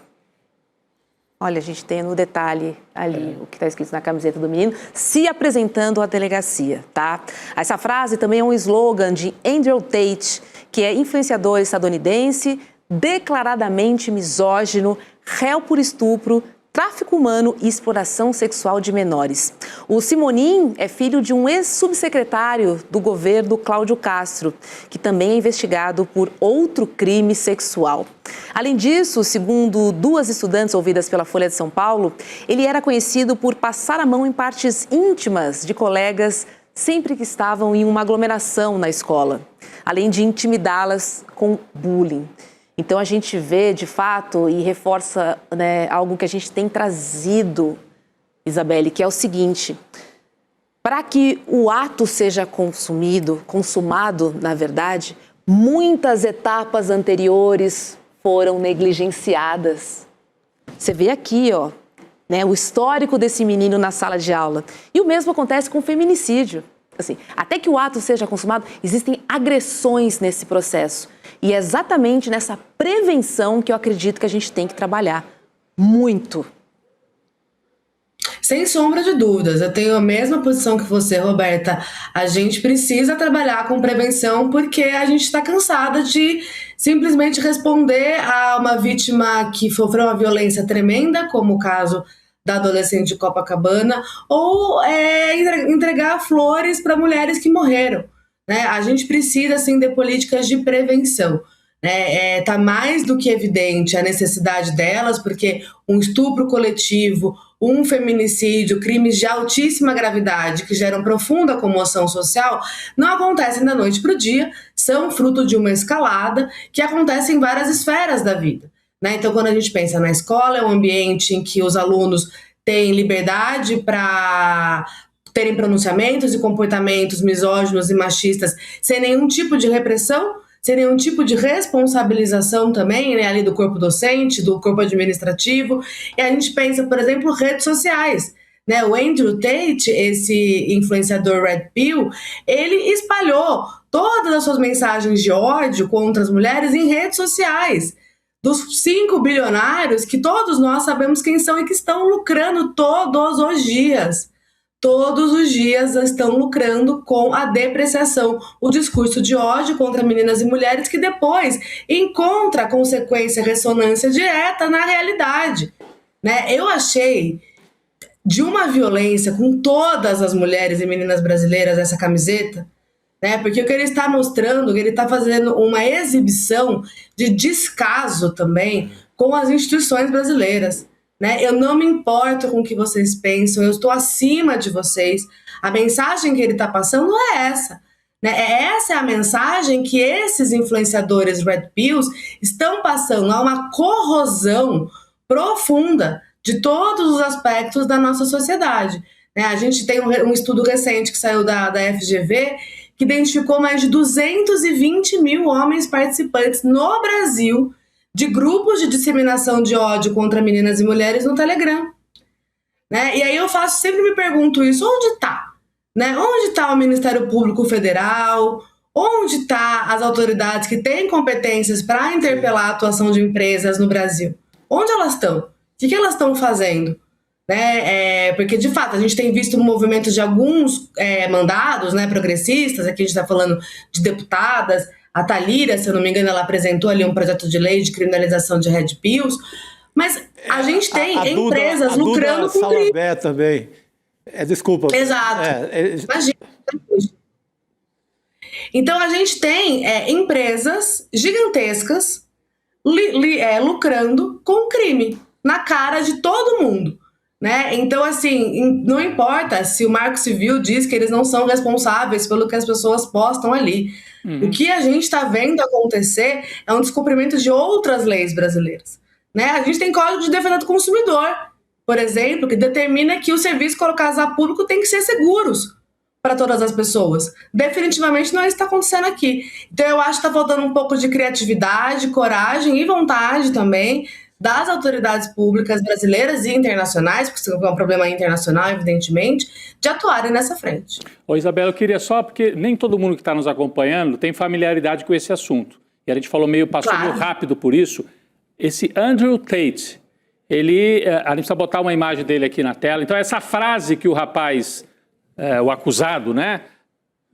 S2: Olha, a gente tem no detalhe ali o que está escrito na camiseta do menino, se apresentando à delegacia, tá? Essa frase também é um slogan de Andrew Tate, que é influenciador estadunidense, declaradamente misógino, réu por estupro, tráfico humano e exploração sexual de menores. O Simonin é filho de um ex-subsecretário do governo Cláudio Castro, que também é investigado por outro crime sexual. Além disso, segundo duas estudantes ouvidas pela Folha de São Paulo, ele era conhecido por passar a mão em partes íntimas de colegas sempre que estavam em uma aglomeração na escola. além de intimidá-las com bullying. Então a gente vê, de fato, e reforça, né, algo que a gente tem trazido, Isabelle, que é o seguinte: para que o ato seja consumado, na verdade, muitas etapas anteriores foram negligenciadas. Você vê aqui, ó, né, o histórico desse menino na sala de aula. E o mesmo acontece com o feminicídio. Assim, até que o ato seja consumado, existem agressões nesse processo. E é exatamente nessa prevenção que eu acredito que a gente tem que trabalhar muito.
S12: Sem sombra de dúvidas, eu tenho a mesma posição que você, Roberta. A gente precisa trabalhar com prevenção porque a gente está cansada de simplesmente responder a uma vítima que sofreu uma violência tremenda, como o caso da adolescente de Copacabana, ou entregar flores para mulheres que morreram, né? A gente precisa, assim, de políticas de prevenção. Tá mais do que evidente a necessidade delas, porque um estupro coletivo, um feminicídio, crimes de altíssima gravidade que geram profunda comoção social, não acontecem da noite para o dia, são fruto de uma escalada que acontece em várias esferas da vida, né? Então, quando a gente pensa na escola, é um ambiente em que os alunos têm liberdade para terem pronunciamentos e comportamentos misóginos e machistas sem nenhum tipo de repressão, sem nenhum tipo de responsabilização também, né, ali do corpo docente, do corpo administrativo. E a gente pensa, por exemplo, redes sociais, né? O Andrew Tate, esse influenciador Red Pill, ele espalhou todas as suas mensagens de ódio contra as mulheres em redes sociais. Dos 5 bilionários que todos nós sabemos quem são e que estão lucrando todos os dias. Todos os dias estão lucrando com a depreciação, o discurso de ódio contra meninas e mulheres que depois encontra consequência, ressonância direta na realidade, né? Eu achei de uma violência com todas as mulheres e meninas brasileiras essa camiseta, né? Porque o que ele está mostrando, ele está fazendo uma exibição de descaso também com as instituições brasileiras, né? Eu não me importo com o que vocês pensam, eu estou acima de vocês. A mensagem que ele está passando é essa, né? Essa é a mensagem que esses influenciadores Red Pills estão passando. Há uma corrosão profunda de todos os aspectos da nossa sociedade, né? A gente tem um estudo recente que saiu da FGV que identificou mais de 220 mil homens participantes no Brasil de grupos de disseminação de ódio contra meninas e mulheres no Telegram, né? E aí eu sempre me pergunto isso, onde está? Né? Onde está o Ministério Público Federal? Onde está as autoridades que têm competências para interpelar a atuação de empresas no Brasil? Onde elas estão? O que elas estão fazendo? Né? Porque, de fato, a gente tem visto um movimento de alguns mandados, né, progressistas, aqui a gente está falando de deputadas. A Thalíria, se eu não me engano, ela apresentou ali um projeto de lei de criminalização de Red Pills, mas a gente tem empresas lucrando com crime.
S3: Também. Desculpa.
S12: Exato. Imagina. Então a gente tem empresas gigantescas lucrando com crime na cara de todo mundo, né? Então, assim, não importa se o Marco Civil diz que eles não são responsáveis pelo que as pessoas postam ali. O que a gente está vendo acontecer é um descumprimento de outras leis brasileiras, né? A gente tem Código de Defesa do Consumidor, por exemplo, que determina que os serviços colocados a público têm que ser seguros para todas as pessoas. Definitivamente não é isso que está acontecendo aqui. Então eu acho que está faltando um pouco de criatividade, coragem e vontade também das autoridades públicas brasileiras e internacionais, porque isso é um problema internacional, evidentemente, de atuarem nessa frente.
S6: Ô Isabela, eu queria só, porque nem todo mundo que está nos acompanhando tem familiaridade com esse assunto. E a gente passou meio rápido por isso. Esse Andrew Tate, a gente precisa botar uma imagem dele aqui na tela. Então essa frase que o rapaz, o acusado, né,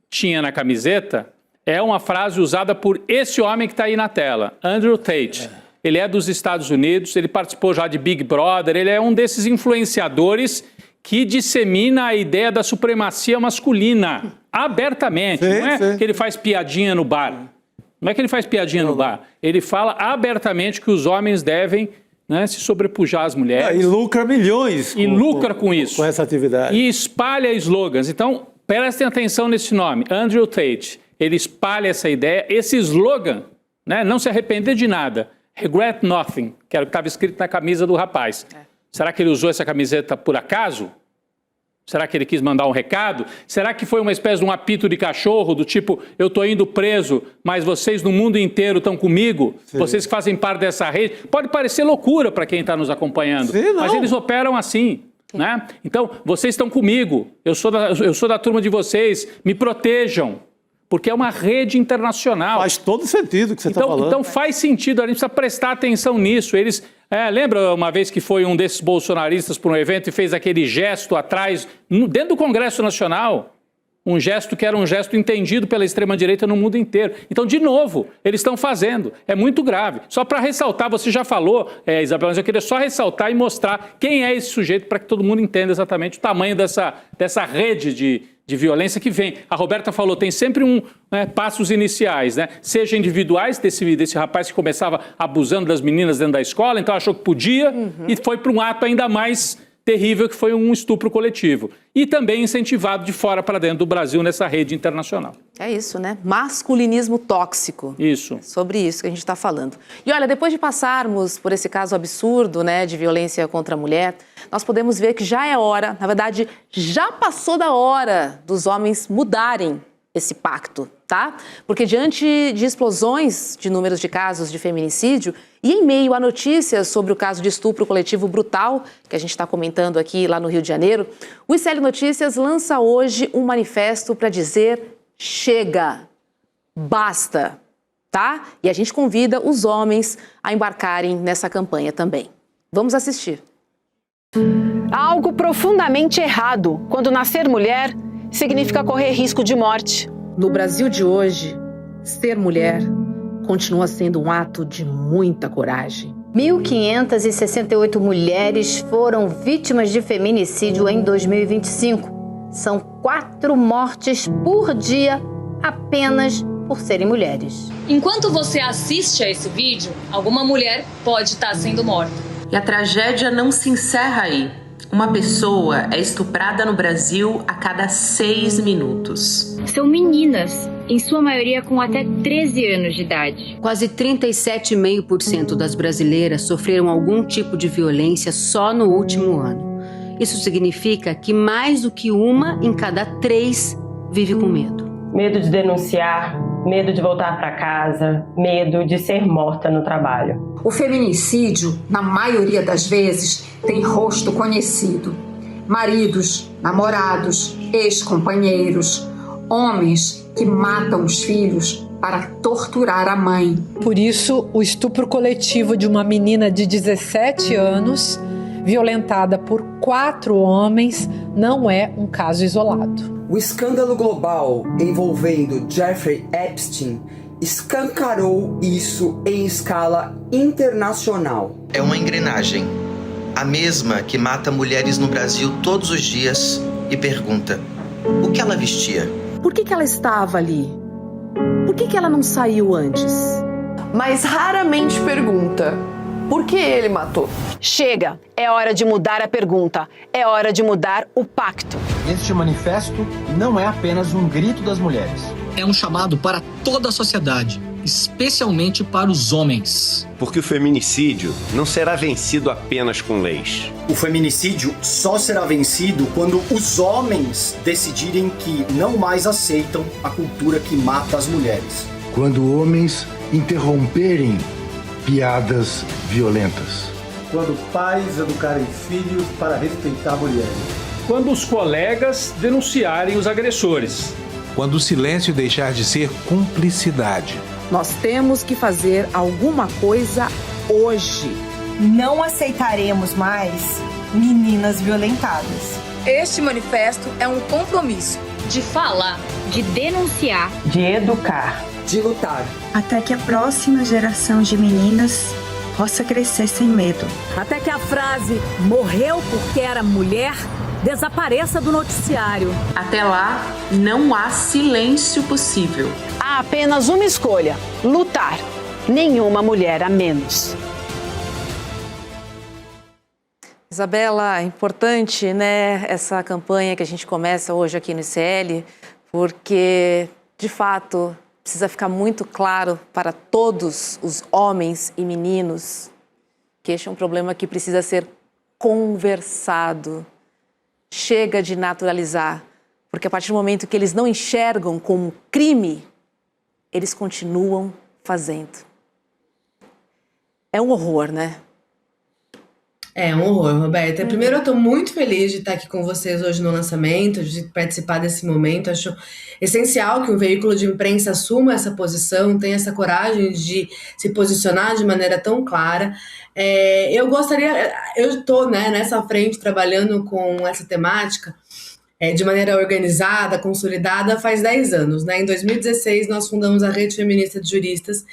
S6: tinha na camiseta, é uma frase usada por esse homem que está aí na tela, Andrew Tate. Ele é dos Estados Unidos, ele participou já de Big Brother, ele é um desses influenciadores que dissemina a ideia da supremacia masculina, abertamente. Não é que ele faz piadinha no bar. Não é que ele faz piadinha no bar. Ele fala abertamente que os homens devem, né, se sobrepujar às mulheres.
S3: E lucra milhões.
S6: E lucra com isso.
S3: Com essa atividade.
S6: E espalha slogans. Então, prestem atenção nesse nome, Andrew Tate. ele espalha essa ideia, esse slogan, né? Não se arrepender de nada. Regret nothing, que era o que estava escrito na camisa do rapaz. Será que ele usou essa camiseta por acaso? Será que ele quis mandar um recado? Será que foi uma espécie de um apito de cachorro, do tipo, eu estou indo preso, mas vocês no mundo inteiro estão comigo? Sim. Vocês que fazem parte dessa rede? Pode parecer loucura para quem está nos acompanhando, sim, mas eles operam assim. Né? Então, vocês estão comigo, eu sou da turma de vocês, me protejam. Porque é uma rede internacional.
S3: Faz todo sentido o que você está falando. Então
S6: faz sentido, a gente precisa prestar atenção nisso. Eles, lembra uma vez que foi um desses bolsonaristas para um evento e fez aquele gesto atrás, dentro do Congresso Nacional? Um gesto que era um gesto entendido pela extrema-direita no mundo inteiro. Então, de novo, eles estão fazendo. É muito grave. Só para ressaltar, você já falou, Isabel, mas eu queria só ressaltar e mostrar quem é esse sujeito para que todo mundo entenda exatamente o tamanho dessa rede de violência que vem. A Roberta falou, tem sempre passos iniciais, né? Seja individuais, desse rapaz que começava abusando das meninas dentro da escola, então achou que podia e foi para um ato ainda mais terrível, que foi um estupro coletivo. E também incentivado de fora para dentro do Brasil nessa rede internacional.
S2: É isso, né? Masculinismo tóxico.
S6: Isso.
S2: É sobre isso que a gente está falando. E olha, depois de passarmos por esse caso absurdo, né, de violência contra a mulher, nós podemos ver que já é hora, na verdade, já passou da hora dos homens mudarem esse pacto, tá? Porque diante de explosões de números de casos de feminicídio e em meio a notícias sobre o caso de estupro coletivo brutal, que a gente está comentando aqui lá no Rio de Janeiro, o ICL Notícias lança hoje um manifesto para dizer chega, basta, tá? E a gente convida os homens a embarcarem nessa campanha também. Vamos assistir.
S13: Há algo profundamente errado quando nascer mulher significa correr risco de morte.
S2: No Brasil de hoje, ser mulher continua sendo um ato de muita coragem.
S4: 1.568 mulheres foram vítimas de feminicídio em 2025. São 4 mortes por dia apenas por serem mulheres.
S14: Enquanto você assiste a esse vídeo, alguma mulher pode estar sendo morta.
S15: E a tragédia não se encerra aí. Uma pessoa é estuprada no Brasil a cada 6 minutos.
S16: São meninas, em sua maioria com até 13 anos de idade.
S17: Quase 37,5% das brasileiras sofreram algum tipo de violência só no último ano. Isso significa que mais do que uma em cada 3 vive com medo.
S8: Medo de denunciar, medo de voltar para casa, medo de ser morta no trabalho.
S18: O feminicídio, na maioria das vezes, tem rosto conhecido. Maridos, namorados, ex-companheiros, homens que matam os filhos para torturar a mãe.
S19: Por isso, o estupro coletivo de uma menina de 17 anos, violentada por 4 homens, não é um caso isolado.
S20: O escândalo global envolvendo Jeffrey Epstein escancarou isso em escala internacional.
S21: É uma engrenagem, a mesma que mata mulheres no Brasil todos os dias e pergunta: o que ela vestia?
S2: Por que ela estava ali? Por que ela não saiu antes?
S22: Mas raramente pergunta: por que ele matou?
S13: Chega, é hora de mudar a pergunta, é hora de mudar o pacto.
S23: Este manifesto não é apenas um grito das mulheres.
S24: É um chamado para toda a sociedade, especialmente para os homens.
S25: Porque o feminicídio não será vencido apenas com leis.
S23: O feminicídio só será vencido quando os homens decidirem que não mais aceitam a cultura que mata as mulheres.
S26: Quando homens interromperem piadas violentas.
S23: Quando pais educarem filhos para respeitar mulheres.
S6: Quando os colegas denunciarem os agressores.
S27: Quando o silêncio deixar de ser cumplicidade.
S2: Nós temos que fazer alguma coisa hoje.
S28: Não aceitaremos mais meninas violentadas.
S29: Este manifesto é um compromisso
S14: de falar,
S16: de denunciar,
S8: de educar,
S20: de lutar.
S28: Até que a próxima geração de meninas possa crescer sem medo.
S30: Até que a frase "morreu porque era mulher" desapareça do noticiário.
S15: Até lá, não há silêncio possível.
S13: Há apenas uma escolha: lutar. Nenhuma mulher a menos.
S2: Isabela, é importante, né, essa campanha que a gente começa hoje aqui no ICL, porque de fato, precisa ficar muito claro para todos os homens e meninos que este é um problema que precisa ser conversado. Chega de naturalizar, porque a partir do momento que eles não enxergam como crime, eles continuam fazendo. É um horror, né?
S1: É um horror, Roberta. Primeiro, eu estou muito feliz de estar aqui com vocês hoje no lançamento, de participar desse momento. Acho essencial que um veículo de imprensa assuma essa posição, tenha essa coragem de se posicionar de maneira tão clara. Eu estou nessa frente trabalhando com essa temática de maneira organizada, consolidada, faz 10 anos. Né? Em 2016, nós fundamos a Rede Feminista de Juristas,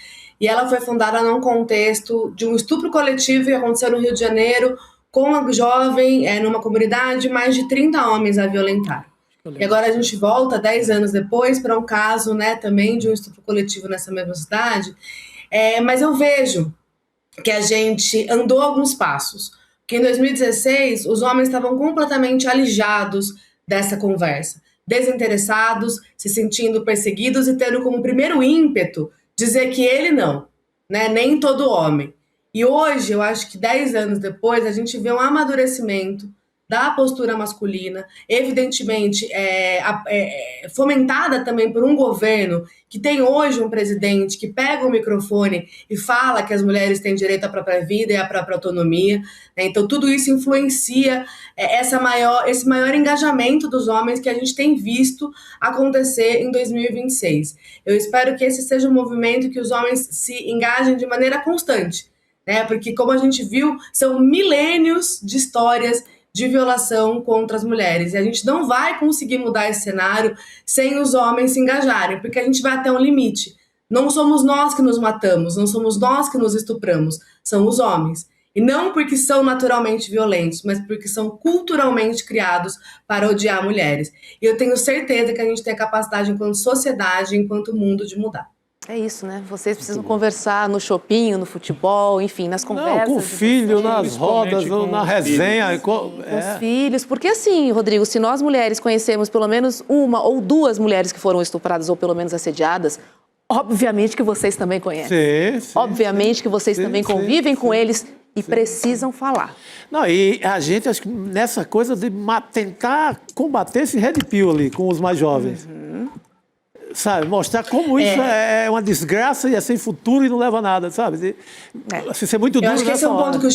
S1: e ela foi fundada num contexto de um estupro coletivo que aconteceu no Rio de Janeiro, com uma jovem, numa comunidade, mais de 30 homens a violentar. E agora a gente volta, 10 anos depois, para um caso, né, também de um estupro coletivo nessa mesma cidade. Mas eu vejo que a gente andou alguns passos. Porque em 2016, os homens estavam completamente alijados dessa conversa, desinteressados, se sentindo perseguidos e tendo como primeiro ímpeto dizer que ele não, né? Nem todo homem. E hoje, eu acho que 10 anos depois, a gente vê um amadurecimento da postura masculina, evidentemente fomentada também por um governo que tem hoje um presidente que pega o microfone e fala que as mulheres têm direito à própria vida e à própria autonomia. Né? Então, tudo isso influencia esse maior engajamento dos homens que a gente tem visto acontecer em 2026. Eu espero que esse seja um movimento que os homens se engajem de maneira constante, né? Porque, como a gente viu, são milênios de histórias de violação contra as mulheres. E a gente não vai conseguir mudar esse cenário sem os homens se engajarem, porque a gente vai até um limite. Não somos nós que nos matamos, não somos nós que nos estupramos, são os homens. E não porque são naturalmente violentos, mas porque são culturalmente criados para odiar mulheres. E eu tenho certeza que a gente tem a capacidade, enquanto sociedade, enquanto mundo, de mudar.
S2: É isso, né? Vocês precisam conversar no shopping, no futebol, enfim, nas conversas.
S3: Não, com o filho, nas rodas, na resenha.
S2: Com os filhos. Porque assim, Rodrigo, se nós mulheres conhecemos pelo menos uma ou duas mulheres que foram estupradas ou pelo menos assediadas, obviamente que vocês também conhecem.
S3: Sim,
S2: obviamente que vocês também convivem com eles e precisam falar.
S3: Não, e a gente, acho que nessa coisa de tentar combater esse red pill ali com os mais jovens. Sabe, mostrar como isso é uma desgraça e é sem futuro e não leva a nada, sabe? Ser muito duro.
S1: Eu acho que esse é um ponto que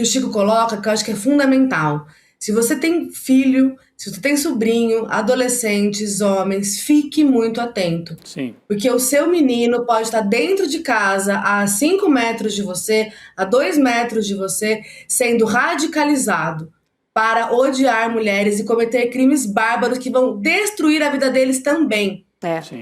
S1: o Chico coloca, que eu acho que é fundamental. Se você tem filho, se você tem sobrinho, adolescentes, homens, fique muito atento.
S6: Sim.
S1: Porque o seu menino pode estar dentro de casa, a 5 metros de você, a 2 metros de você, sendo radicalizado para odiar mulheres e cometer crimes bárbaros que vão destruir a vida deles também.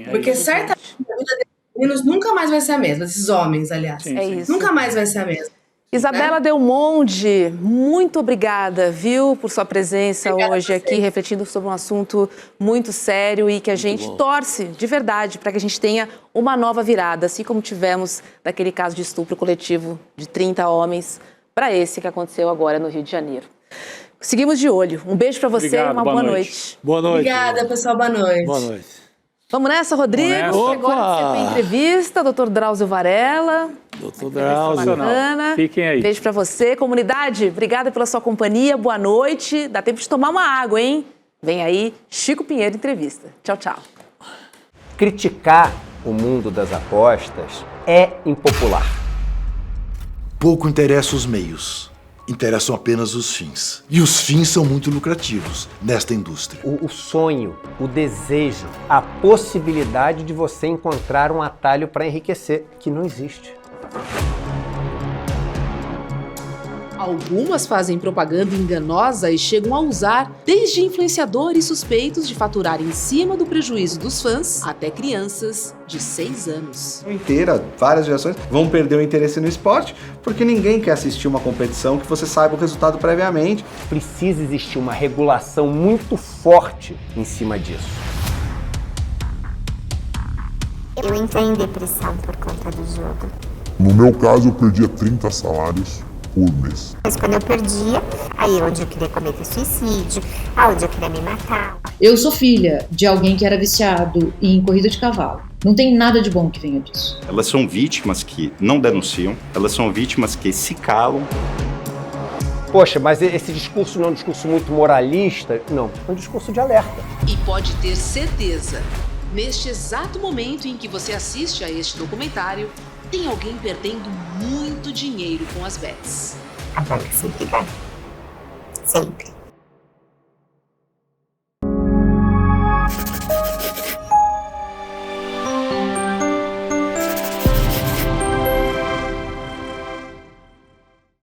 S1: Porque certamente a vida desses meninos nunca mais vai ser a mesma, desses homens, aliás. Nunca mais vai ser a mesma.
S2: Isabela Del Monde, muito obrigada, viu, por sua presença hoje aqui, refletindo sobre um assunto muito sério e que a gente torce, de verdade, para que a gente tenha uma nova virada, assim como tivemos daquele caso de estupro coletivo de 30 homens, para esse que aconteceu agora no Rio de Janeiro. Seguimos de olho. Um beijo para você e uma boa noite.
S3: Boa noite.
S1: Obrigada, pessoal. Boa noite.
S3: Boa noite.
S2: Vamos nessa, Rodrigo? Agora você tem entrevista, doutor Drauzio Varela.
S3: Doutor Drauzio.
S6: Fiquem aí.
S2: Beijo para você. Comunidade, obrigada pela sua companhia. Boa noite. Dá tempo de tomar uma água, hein? Vem aí, Chico Pinheiro Entrevista. Tchau, tchau.
S25: Criticar o mundo das apostas é impopular.
S26: Pouco interessa os meios. Interessam apenas os fins. E os fins são muito lucrativos nesta indústria.
S25: O sonho, o desejo, a possibilidade de você encontrar um atalho para enriquecer, que não existe.
S4: Algumas fazem propaganda enganosa e chegam a usar desde influenciadores suspeitos de faturar em cima do prejuízo dos fãs até crianças de 6 anos.
S5: Inteira, várias gerações vão perder o interesse no esporte porque ninguém quer assistir uma competição que você saiba o resultado previamente.
S25: Precisa existir uma regulação muito forte em cima disso.
S7: Eu entrei em depressão por conta do jogo.
S9: No meu caso, eu perdia 30 salários por mês.
S7: Mas quando eu perdia, aí onde eu queria cometer suicídio, aonde eu queria me matar.
S10: Eu sou filha de alguém que era viciado em corrida de cavalo. Não tem nada de bom que venha disso.
S11: Elas são vítimas que não denunciam, elas são vítimas que se calam.
S25: Poxa, mas esse discurso não é um discurso muito moralista? Não, é um discurso de alerta.
S4: E pode ter certeza, neste exato momento em que você assiste a este documentário, tem alguém perdendo muito dinheiro com as bets.
S7: A banca sempre ganha. Sempre.